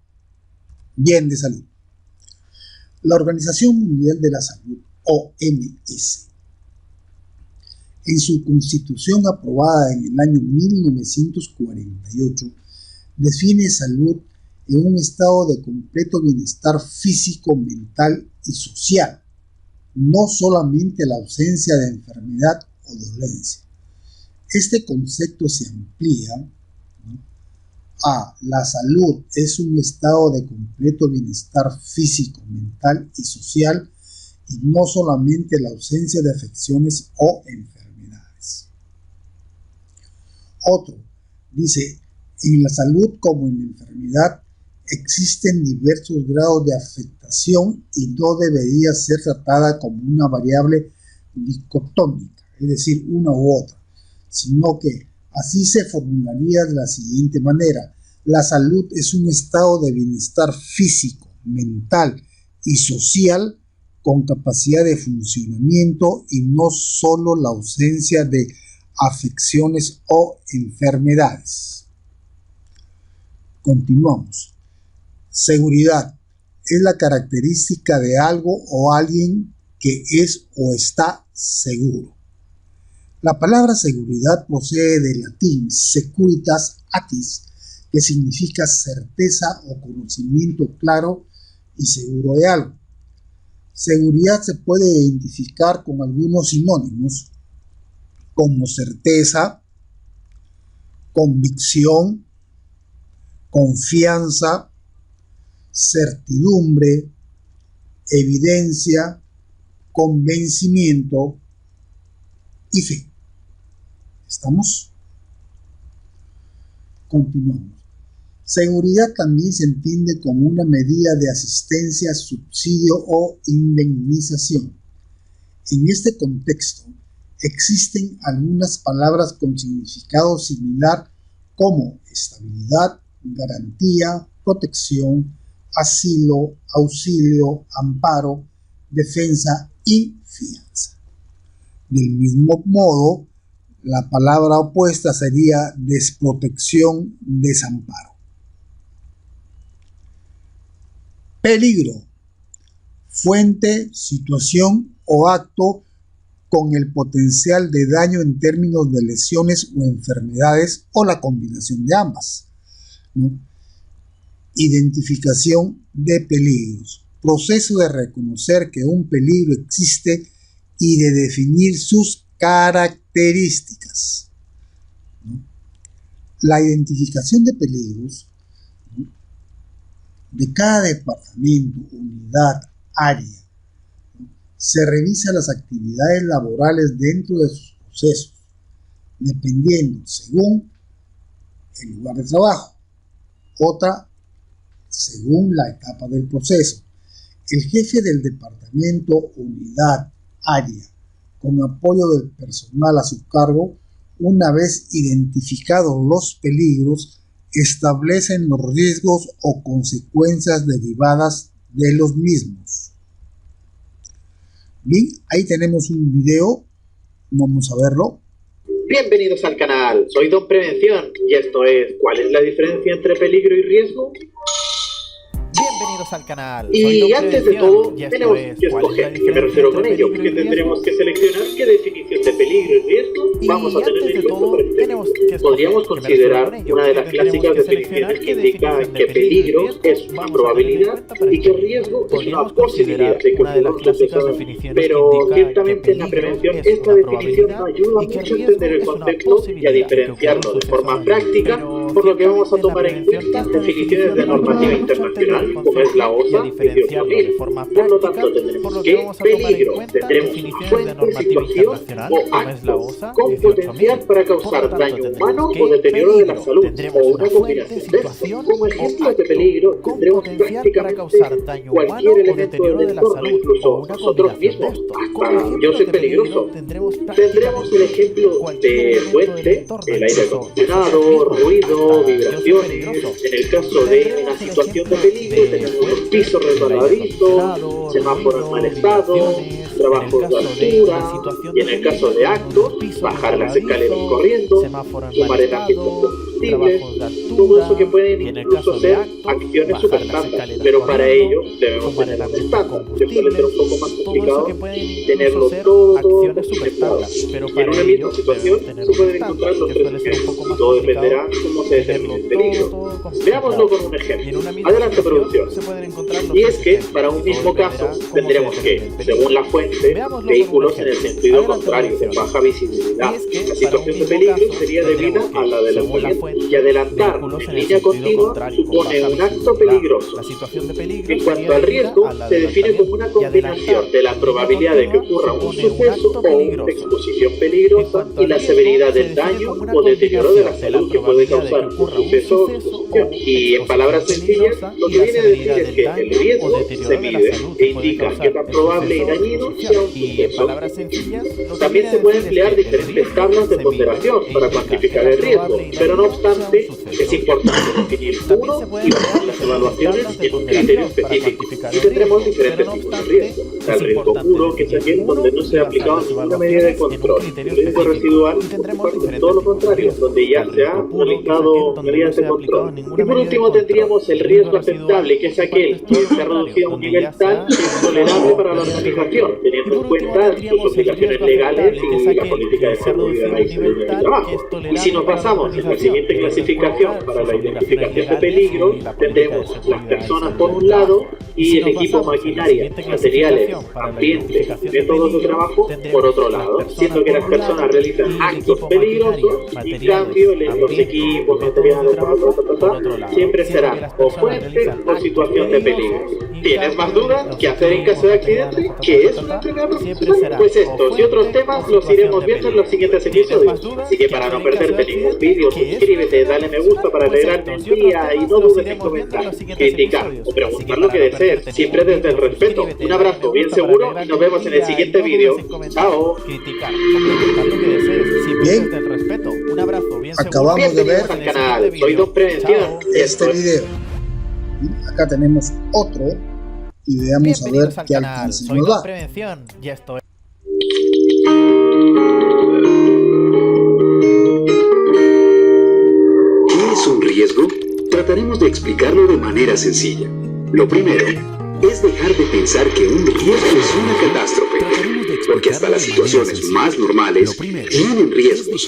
bien de salud. La Organización Mundial de la Salud, OMS, en su constitución aprobada en el año 1948, define salud en un estado de completo bienestar físico, mental y social, no solamente la ausencia de enfermedad o dolencia. Este concepto se amplía, ¿no? La salud es un estado de completo bienestar físico, mental y social, y no solamente la ausencia de afecciones o enfermedades. Otro dice, en la salud como en la enfermedad existen diversos grados de afectación y no debería ser tratada como una variable dicotómica, es decir, una u otra, sino que así se formularía de la siguiente manera: la salud es un estado de bienestar físico, mental y social con capacidad de funcionamiento y no solo la ausencia de afecciones o enfermedades. Continuamos. Seguridad es la característica de algo o alguien que es o está seguro. La palabra seguridad procede del latín securitas actis, que significa certeza o conocimiento claro y seguro de algo. Seguridad se puede identificar con algunos sinónimos como certeza, convicción, confianza, certidumbre, evidencia, convencimiento y fe. ¿Estamos? Continuamos. Seguridad también se entiende como una medida de asistencia, subsidio o indemnización. En este contexto, existen algunas palabras con significado similar como estabilidad, garantía, protección, asilo, auxilio, amparo, defensa y fianza. Del mismo modo, la palabra opuesta sería desprotección, desamparo. Peligro: fuente, situación o acto con el potencial de daño en términos de lesiones o enfermedades o la combinación de ambas, ¿no? Identificación de peligros: proceso de reconocer que un peligro existe y de definir sus características, ¿no? La identificación de peligros, ¿no?, de cada departamento, unidad, área, ¿no?, se revisa las actividades laborales dentro de sus procesos, dependiendo según el lugar de trabajo, otra según la etapa del proceso. El jefe del departamento, unidad, área, con apoyo del personal a su cargo, una vez identificados los peligros, establecen los riesgos o consecuencias derivadas de los mismos. Bien, ahí tenemos un video, vamos a verlo. Bienvenidos al canal, soy Don Prevención y esto es ¿cuál es la diferencia entre peligro y riesgo? Bienvenidos al canal. Y antes de todo, tenemos que escoger. ¿Qué me refiero con ello? Que tendremos que seleccionar qué definición de peligro y riesgo vamos a tener en cuenta para este. Podríamos considerar una de las clásicas definiciones que indica que peligro es una probabilidad y que riesgo es una posibilidad de que ocurra un suceso. Pero ciertamente en la prevención esta definición nos ayuda mucho a entender el concepto y a diferenciarlo de forma práctica, por lo que vamos a tomar en cuenta definiciones de normativa internacional, como es la OSA y de forma práctica. Por lo tanto, tendremos que peligro, tendremos fuente, situación o actos con potencial para causar daño humano o deterioro de la salud, o una combinación de estos. Como ejemplos de peligro, tendremos prácticamente cualquier elemento del entorno, incluso nosotros mismos, hasta yo soy peligroso. Tendremos el ejemplo de fuente, el aire acondicionado, ruido, vibraciones. En el caso de una situación de peligro, tenemos los pisos resbaladizos, semáforos en mal estado, trabajos de altura, y en el caso de actos, bajar las escaleras corriendo, tomar el combustibles, todo eso que pueden incluso ser acciones super estándar, pero para ello debemos tener un estándar, que suele ser un poco más complicado tenerlo todo aceptado. Y en una misma situación se pueden encontrar los tres ejemplos, todo dependerá cómo se determine el peligro. Veámoslo con un ejemplo. Adelante, producción. Y es que para un mismo caso tendremos que, según la fuente, vehículos en el sentido contrario, de baja visibilidad. La situación de peligro sería debida a la del movimiento, y adelantar en línea continua supone un acto peligroso. En cuanto al riesgo, se define como una combinación de la probabilidad de que ocurra un suceso o una exposición peligrosa y la severidad del daño o deterioro de la salud que puede causar un suceso o exposición. Y en palabras sencillas, lo que viene a decir es que el riesgo se mide e indica qué tan probable y dañino sea un suceso. También se pueden emplear diferentes tablas de ponderación para cuantificar el riesgo, pero no obstante, es importante definir uno y basar las evaluaciones en un criterio específico. Y tendremos diferentes tipos de riesgo. El riesgo puro, que es aquel donde no se ha aplicado ninguna medida de control. El riesgo residual, todo lo contrario, donde ya se ha aplicado medidas de control. Y por último tendríamos el riesgo aceptable, que es aquel que se ha reducido a un nivel tal que es tolerable para la organización, teniendo en cuenta sus obligaciones legales y la política de seguridad y salud en el trabajo. Y si nos pasamos en la siguiente clasificación para la identificación de peligro, tendremos las personas por un lado y el equipo, maquinaria, materiales, ambiente, métodos de trabajo por otro lado, siendo que las personas realizan actos peligrosos y en cambio los equipos, materiales, siempre será o fuente o situación de peligro. ¿Tienes más dudas? ¿Qué hacer en caso de accidente? ¿Qué es una enfermedad profesional? Pues estos y otros temas los iremos viendo en los siguientes episodios. Así que para no perderte ningún vídeo, suscríbete, dale me gusta para alegrarte el día y no dudes en comentar, criticar o preguntar lo que desees, siempre desde el respeto. Un abrazo bien seguro y nos vemos en el siguiente vídeo. Chao. Bien, acabamos de ver al canal, soy Don Prevención. este video. Acá tenemos otro y veamos a ver qué alcance nos da. ¿Qué es un riesgo? Trataremos de explicarlo de manera sencilla. Lo primero es dejar de pensar que un riesgo es una catástrofe, porque hasta las situaciones más normales tienen riesgos.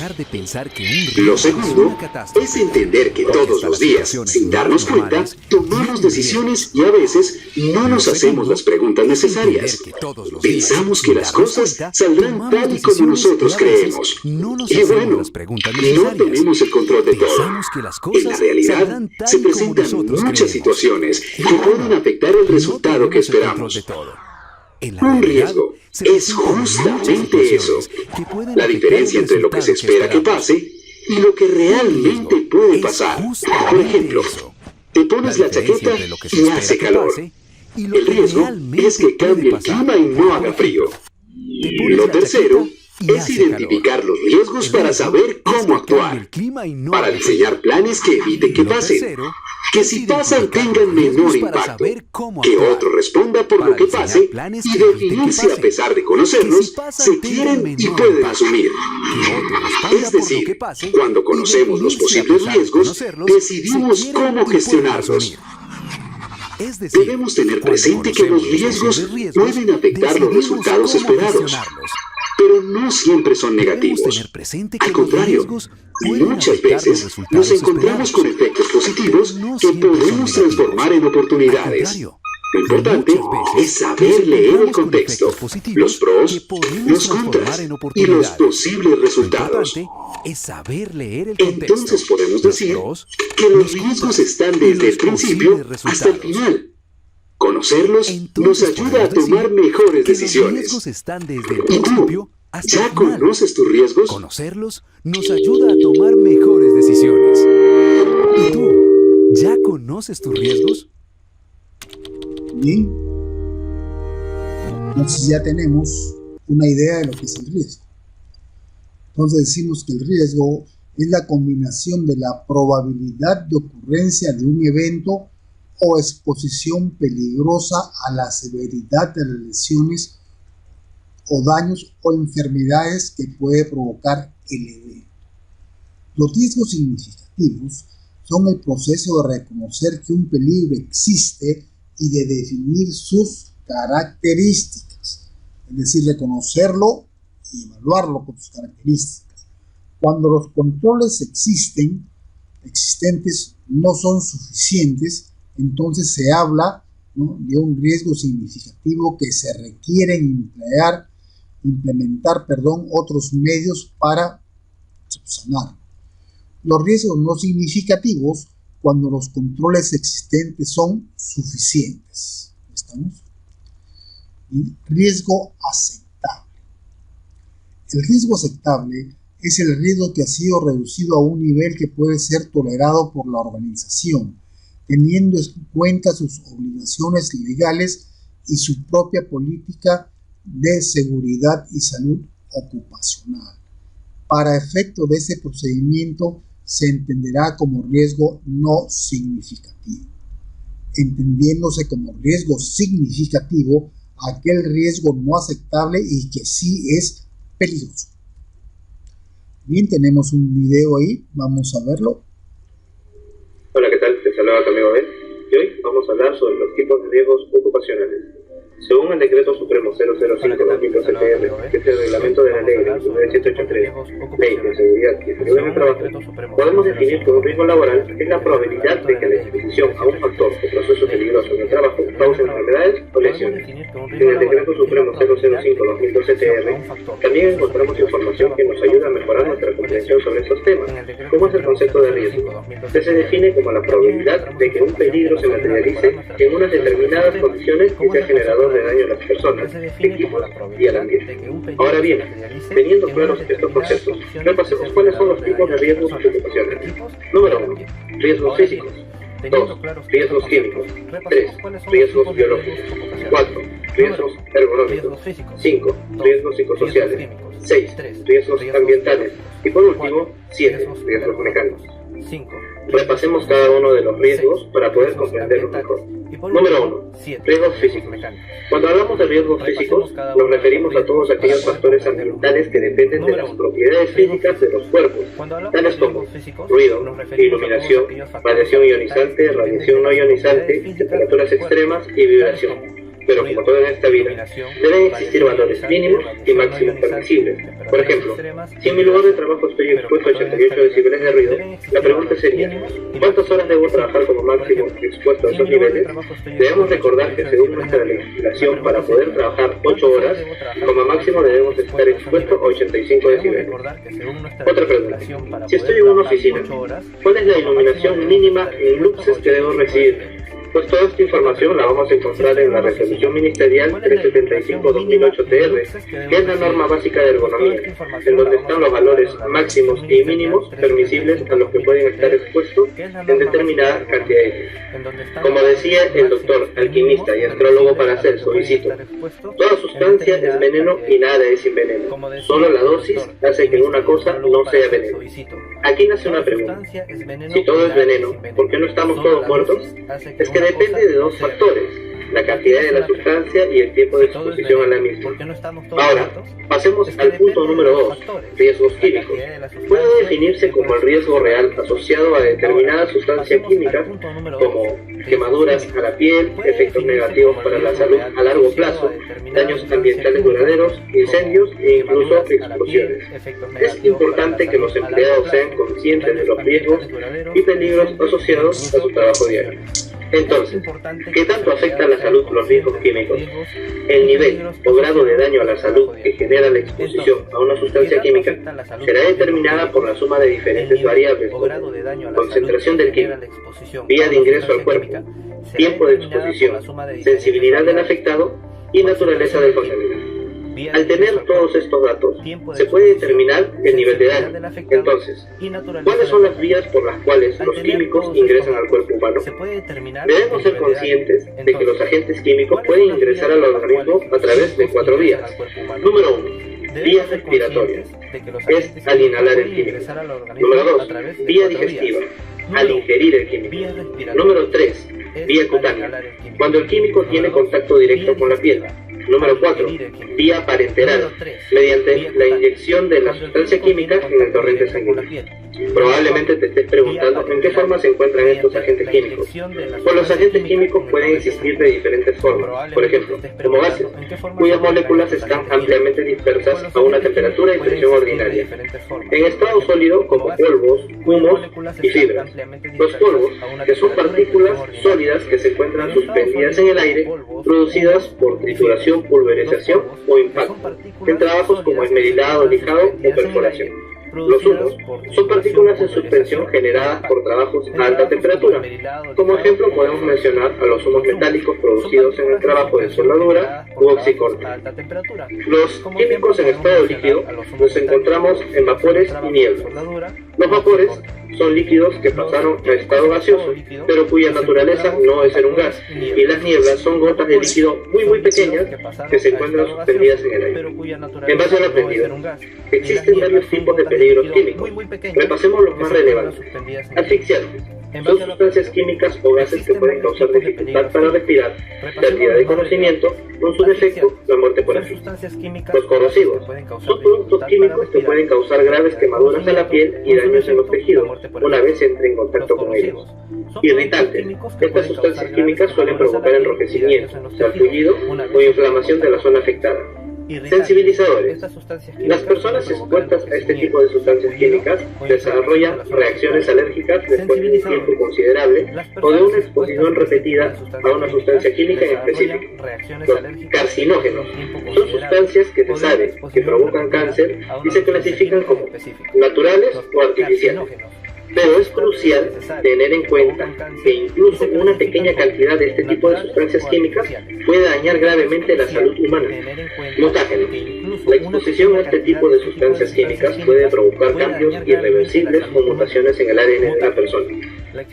Lo segundo es entender que todos los días, sin darnos cuenta, tomamos decisiones y a veces no nos hacemos las preguntas necesarias. Pensamos que las cosas saldrán tal y como nosotros creemos. Y bueno, no tenemos el control de todo. En la realidad, se presentan muchas situaciones que pueden afectar el resultado que esperamos. Un riesgo es justamente eso, la diferencia entre lo que se espera que pase y lo que realmente puede pasar. Por ejemplo, te pones la chaqueta y hace calor. El riesgo es que cambie el clima y no haga frío. Lo tercero Es identificar los riesgos para saber cómo actuar, para diseñar planes que eviten que pasen, que si pasan tengan menor impacto, que otro responda por lo que pase y definir si a pesar de conocerlos se quieren y pueden asumir. Es decir, cuando conocemos los posibles riesgos, decidimos cómo gestionarlos. Debemos tener presente que los riesgos pueden afectar los resultados esperados, pero no siempre son negativos. Al contrario, muchas veces nos encontramos con efectos positivos que podemos transformar en oportunidades. Lo importante es saber leer el contexto, los pros, los contras y los posibles resultados. Entonces podemos decir que los riesgos están desde el principio hasta el final. Conocerlos nos ayuda a tomar mejores decisiones. ¿Y tú? ¿Ya conoces tus riesgos? Conocerlos nos ayuda a tomar mejores decisiones. ¿Y tú? ¿Ya conoces tus riesgos? Bien. Entonces ya tenemos una idea de lo que es el riesgo. Entonces decimos que el riesgo es la combinación de la probabilidad de ocurrencia de un evento o exposición peligrosa a la severidad de las lesiones o daños o enfermedades que puede provocar el evento. Los riesgos significativos son el proceso de reconocer que un peligro existe y de definir sus características, es decir, reconocerlo y evaluarlo con sus características. Cuando los controles existentes no son suficientes, entonces se habla, ¿no?, de un riesgo significativo que se requiere implementar otros medios para subsanarlo. Los riesgos no significativos cuando los controles existentes son suficientes. ¿Estamos? Y riesgo aceptable. El riesgo aceptable es el riesgo que ha sido reducido a un nivel que puede ser tolerado por la organización, teniendo en cuenta sus obligaciones legales y su propia política de seguridad y salud ocupacional. Para efecto de ese procedimiento se entenderá como riesgo no significativo, entendiéndose como riesgo significativo aquel riesgo no aceptable y que sí es peligroso. Bien, tenemos un video ahí, vamos a verlo. Hola, ¿qué tal? Te saluda tu amigo Ben y hoy vamos a hablar sobre los tipos de riesgos ocupacionales. Según el Decreto Supremo 005/2012-TR, que es el reglamento de la Ley 9783, Ley de Seguridad y Salud en el Trabajo, podemos definir que un riesgo laboral es la probabilidad de que la exposición a un factor o proceso peligroso en el trabajo cause enfermedades o lesiones. En el Decreto Supremo 005/2012-TR también encontramos información que nos ayuda a mejorar nuestra comprensión sobre estos temas, como es el concepto de riesgo, que se define como la probabilidad de que un peligro se materialice en unas determinadas condiciones y sea generador de daño a las personas, equipos y al ambiente. Ahora bien, teniendo claros estos conceptos, repasemos cuáles son los tipos de riesgos ocupacionales. Número 1. Riesgos físicos. 2. Riesgos químicos. 3. Riesgos biológicos. 4. Riesgos ergonómicos. 5. Riesgos psicosociales. 6. Riesgos ambientales. Y por último, 7. Riesgos mecánicos. Repasemos cada uno de los riesgos para poder comprenderlos mejor. Número 1. Riesgos físicos. Cuando hablamos de riesgos físicos, nos referimos a todos aquellos factores ambientales que dependen de las propiedades físicas de los cuerpos, tales como ruido, iluminación, radiación ionizante, radiación no ionizante, temperaturas extremas y vibración. Pero como todo en esta vida, deben existir valores mínimos y máximos permisibles. Por ejemplo, si en mi lugar de trabajo estoy expuesto a 88 decibeles de ruido, la pregunta sería, ¿cuántas horas debo trabajar como máximo expuesto a esos niveles? Debemos recordar que según nuestra legislación, para poder trabajar 8 horas, como máximo debemos estar expuestos a 85 decibeles. Otra pregunta, si estoy en una oficina, ¿cuál es la iluminación mínima en luces que debo recibir? Pues toda esta información la vamos a encontrar en la Resolución Ministerial 375-2008-TR, que es la norma básica de ergonomía, en donde están los valores máximos y mínimos permisibles a los que pueden estar expuestos en determinada cantidad de tiempo. Como decía el doctor alquimista y astrólogo Paracelso, y cito, toda sustancia es veneno y nada es sin veneno. Solo la dosis hace que una cosa no sea veneno. Aquí nace una pregunta. Si todo es veneno, ¿por qué no estamos todos muertos? Es que depende de dos factores, la cantidad de la sustancia y el tiempo de exposición a la misma. Ahora, pasemos al punto número 2, riesgos químicos. Puede definirse como el riesgo real asociado a determinada sustancia química, como quemaduras a la piel, efectos negativos para la salud a largo plazo, daños ambientales duraderos, incendios e incluso explosiones. Es importante que los empleados sean conscientes de los riesgos y peligros asociados a su trabajo diario. Entonces, ¿qué tanto afecta a la salud los riesgos químicos? El nivel o grado de daño a la salud que genera la exposición a una sustancia química será determinada por la suma de diferentes variables como concentración del químico, vía de ingreso al cuerpo, tiempo de exposición, sensibilidad del afectado y naturaleza del contaminante. Al tener todos estos datos, se puede determinar el nivel de daño. Entonces, ¿cuáles son las vías por las cuales los químicos ingresan al cuerpo humano? Debemos ser conscientes de que los agentes químicos pueden ingresar al organismo a través de 4 vías. Número 1. Vías respiratorias. Es al inhalar el químico. Número 2. Vía digestiva. Al ingerir el químico. Número 3. Vía cutánea. Cuando el químico tiene contacto directo con la piel. Número 4. Vía parenteral, mediante la inyección de la sustancia química en el torrente sanguíneo. Probablemente te estés preguntando en qué forma se encuentran estos agentes químicos. Pues los agentes químicos pueden existir de diferentes formas, por ejemplo, como gases, cuyas moléculas están ampliamente dispersas a una temperatura y presión ordinaria. En estado sólido, como polvos, humos y fibras. Los polvos, que son partículas sólidas que se encuentran suspendidas en el aire, producidas por trituración, pulverización o impacto, en trabajos como esmerilado, lijado o perforación. Los humos son partículas en suspensión generadas por trabajos a alta temperatura. Como ejemplo podemos mencionar a los humos metálicos producidos en el trabajo de soldadura u oxicorte. Los químicos en estado líquido los encontramos en vapores y nieblas. Los vapores son líquidos que pasaron a estado gaseoso, pero cuya naturaleza no es ser un gas, y las nieblas son gotas de líquido muy pequeñas que se encuentran suspendidas en el aire. En base a lo aprendido, existen varios tipos de peligros químicos. Repasemos los más relevantes. Asfixiantes. Son sustancias químicas o gases que pueden causar dificultad para respirar, pérdida de conocimiento, con su defecto, la muerte por asfixia. Los corrosivos. Son productos químicos que pueden causar graves quemaduras a la piel y daños en los tejidos, una vez entre en contacto con ellos. Irritantes. Estas sustancias químicas suelen provocar enrojecimiento, sarpullido o inflamación de la zona afectada. Sensibilizadores. Las personas expuestas a este tipo de sustancias químicas desarrollan reacciones alérgicas después de un tiempo considerable o de una exposición repetida a una sustancia química en específico. Los carcinógenos son sustancias que se sabe que provocan cáncer y se clasifican como naturales o artificiales. Pero es crucial tener en cuenta que incluso una pequeña cantidad de este tipo de sustancias químicas puede dañar gravemente la salud humana. Mutágenos. La exposición a este tipo de sustancias químicas puede provocar cambios irreversibles o mutaciones en el ADN de la persona.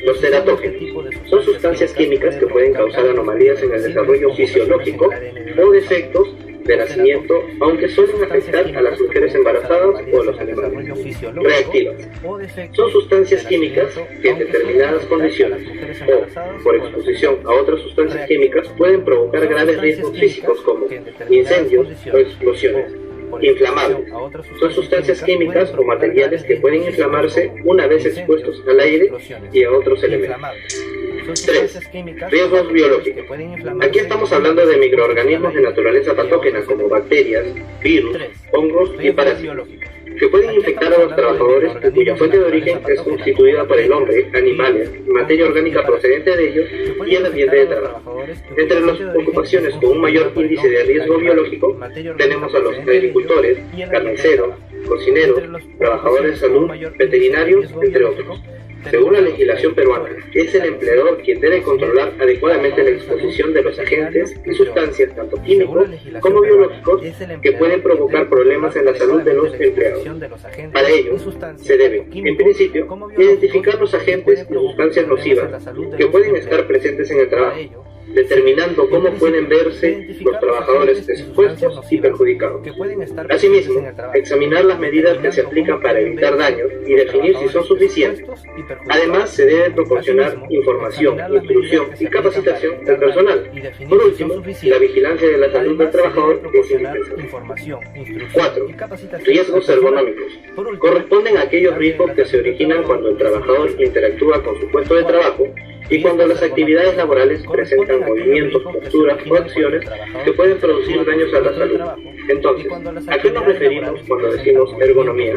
Los teratógenos son sustancias químicas que pueden causar anomalías en el desarrollo fisiológico o defectos de nacimiento, aunque suelen afectar a las mujeres embarazadas o a los animales. Reactivas. Son sustancias químicas que en determinadas condiciones o por exposición a otras sustancias químicas pueden provocar graves riesgos físicos como incendios o explosiones. Inflamables. Son sustancias químicas o materiales que pueden inflamarse una vez expuestos al aire y a otros elementos. 3. Riesgos biológicos. Aquí estamos hablando de microorganismos de naturaleza patógena como bacterias, virus, hongos y parásitos, que pueden infectar a los trabajadores cuya fuente de origen es constituida por el hombre, animales, materia orgánica procedente de ellos y el ambiente de trabajo. Entre las ocupaciones con un mayor índice de riesgo biológico tenemos a los agricultores, carniceros, cocineros, trabajadores de salud, veterinarios, entre otros. Según la legislación peruana, es el empleador quien debe controlar adecuadamente la exposición de los agentes y sustancias, tanto químicos como biológicos, que pueden provocar problemas en la salud de los empleados. Para ello, se debe, en principio, identificar los agentes y sustancias nocivas que pueden estar presentes en el trabajo, determinando cómo pueden verse los trabajadores expuestos y perjudicados. Asimismo, examinar las medidas que se aplican para evitar daños y definir si son suficientes. Además, se debe proporcionar información, instrucción y capacitación al personal. Por último, la vigilancia de la salud del trabajador es indispensable. 4. Riesgos ergonómicos. Corresponden a aquellos riesgos que se originan cuando el trabajador interactúa con su puesto de trabajo y cuando las actividades laborales presentan movimientos, posturas o acciones que pueden producir daños a la salud. Entonces, ¿a qué nos referimos cuando decimos ergonomía?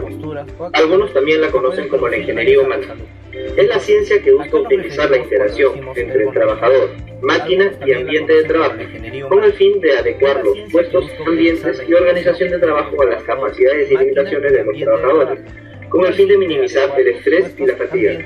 Algunos también la conocen como la ingeniería humana. Es la ciencia que busca utilizar la interacción entre el trabajador, máquina y ambiente de trabajo, con el fin de adecuar los puestos, ambientes y organización de trabajo a las capacidades y limitaciones de los trabajadores, con el fin de minimizar el estrés y la fatiga,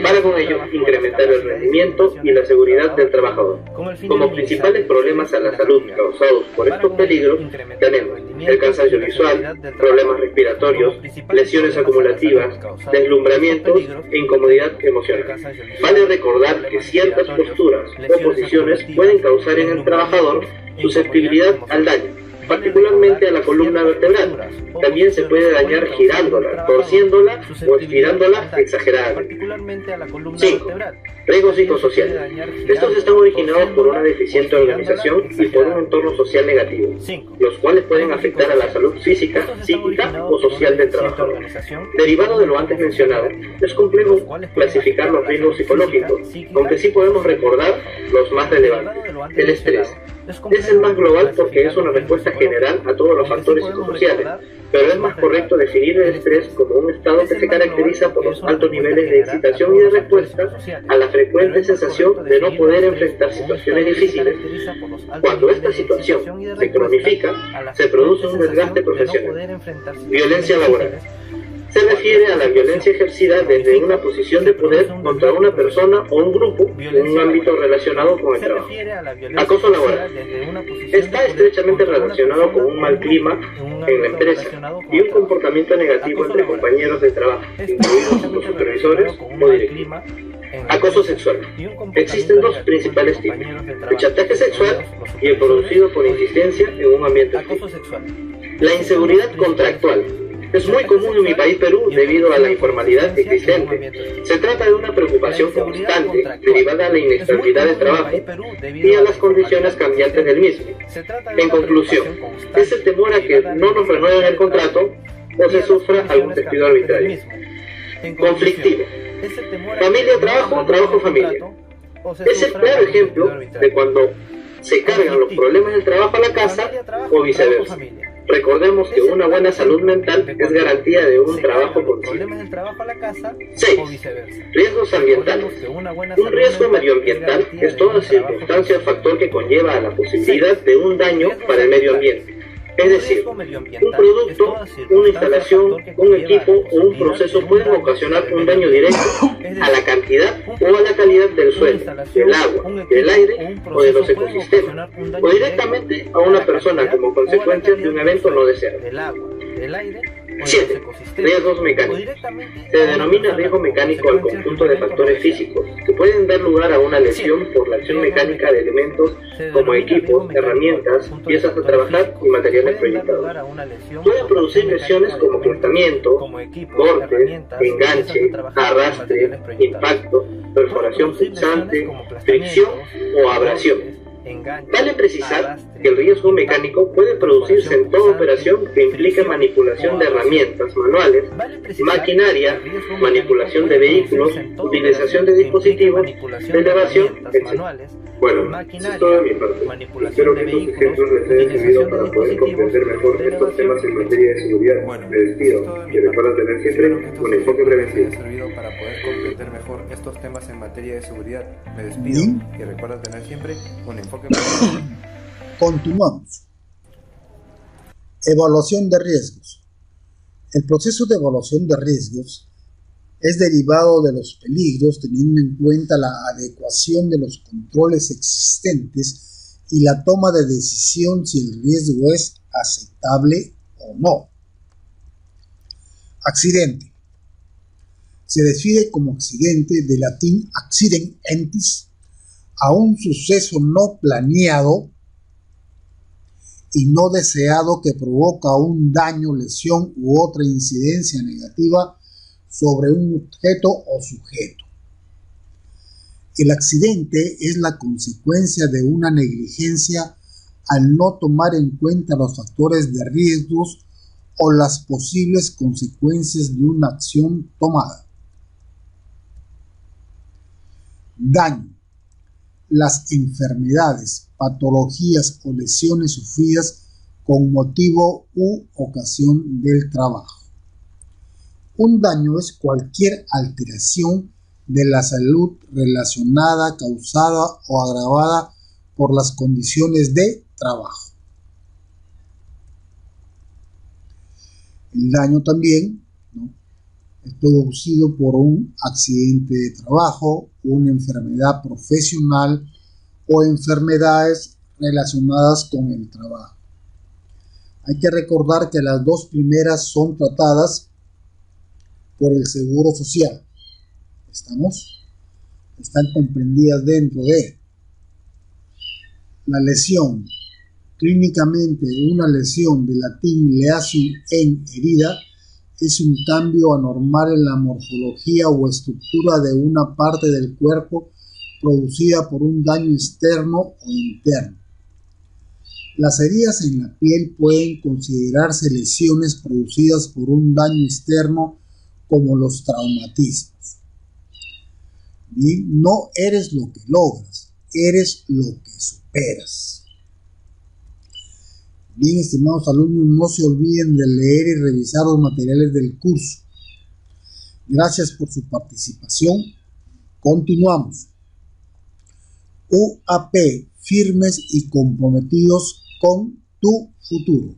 para con ello incrementar el rendimiento y la seguridad del trabajador. Como principales problemas a la salud causados por estos peligros tenemos el cansancio visual, problemas respiratorios, lesiones acumulativas, deslumbramientos e incomodidad emocional. Vale recordar que ciertas posturas o posiciones pueden causar en el trabajador susceptibilidad al daño, particularmente a la columna vertebral. También se puede dañar girándola, torciéndola o estirándola exageradamente. 5. Riesgos psicosociales. Estos están originados por una deficiente organización y por un entorno social negativo, los cuales pueden afectar a la salud física, psíquica o social del trabajador. Derivado de lo antes mencionado, es complejo clasificar los riesgos psicológicos, aunque sí podemos recordar los más relevantes. El estrés. Es el más global porque es una respuesta general a todos los factores psicosociales, pero es más correcto definir el estrés como un estado que se caracteriza por los altos niveles de excitación y de respuesta a la frecuente sensación de no poder enfrentar situaciones difíciles. Cuando esta situación se cronifica, se produce un desgaste profesional. Violencia laboral. Se refiere a la violencia ejercida desde una posición de poder contra una persona o un grupo en un ámbito relacionado con el trabajo. Acoso laboral. Está estrechamente relacionado con un mal clima en la empresa y un comportamiento negativo entre compañeros de trabajo, incluidos los supervisores o directivos. Acoso sexual. Existen dos principales tipos: el chantaje sexual y el producido por insistencia en un ambiente hostil. La inseguridad contractual. Es muy común en mi país, Perú, debido a la informalidad existente. Se trata de una preocupación constante derivada a la inestabilidad del trabajo y a las condiciones cambiantes del mismo. En conclusión, es el temor a que no nos renueven el contrato o se sufra algún despido arbitrario. Conflictivo. Familia-trabajo, trabajo-familia. Es el claro ejemplo de cuando se cargan los problemas del trabajo a la casa o viceversa. Recordemos que una buena salud mental es garantía de un trabajo consciente. 6. Riesgos ambientales. Un riesgo medioambiental es toda circunstancia o factor que conlleva a la posibilidad de un daño para el medio ambiente. Es decir, un producto, una instalación, un equipo o un proceso pueden ocasionar un daño directo a la cantidad o a la calidad del suelo, del agua, del aire o de los ecosistemas, o directamente a una persona como consecuencia de un evento no deseado. 7. Riesgos mecánicos. Se denomina riesgo mecánico al conjunto de factores físicos que pueden dar lugar a una lesión por la acción mecánica de elementos como equipos, herramientas, piezas a trabajar y materiales proyectados. Pueden producir lesiones como cortamiento, cortes, enganche, arrastre, impacto, perforación punzante, fricción o abrasión. Vale precisar que el riesgo mecánico puede producirse en toda operación que implique manipulación de herramientas manuales, maquinaria, manipulación de vehículos, utilización de dispositivos, de elevación, etc. Bueno, eso es todo de mi parte. Espero que estos ejemplos les hayan servido para poder comprender mejor estos temas en materia de seguridad. Me despido y recuerda tener siempre un enfoque preventivo. Para poder comprender mejor estos temas en materia de seguridad. Me despido y recuerda tener siempre un enfoque preventivo. Continuamos. Evaluación de riesgos. El proceso de evaluación de riesgos es derivado de los peligros teniendo en cuenta la adecuación de los controles existentes y la toma de decisión si el riesgo es aceptable o no. Accidente. Se define como accidente, de latín accident entis, a un suceso no planeado y no deseado que provoca un daño, lesión u otra incidencia negativa sobre un objeto o sujeto. El accidente es la consecuencia de una negligencia al no tomar en cuenta los factores de riesgos o las posibles consecuencias de una acción tomada. Daño. Las enfermedades, patologías o lesiones sufridas con motivo u ocasión del trabajo. Un daño es cualquier alteración de la salud relacionada, causada o agravada por las condiciones de trabajo. El daño también, ¿no?, es producido por un accidente de trabajo, una enfermedad profesional o enfermedades relacionadas con el trabajo. Hay que recordar que las dos primeras son tratadas por el Seguro Social. Están comprendidas dentro de la lesión. Clínicamente, una lesión, de latín leasium, en herida, es un cambio anormal en la morfología o estructura de una parte del cuerpo producida por un daño externo o interno. Las heridas en la piel pueden considerarse lesiones producidas por un daño externo, como los traumatismos. Bien, no eres lo que logras, eres lo que superas. Bien, estimados alumnos, no se olviden de leer y revisar los materiales del curso. Gracias por su participación. Continuamos. UAP, firmes y comprometidos con tu futuro.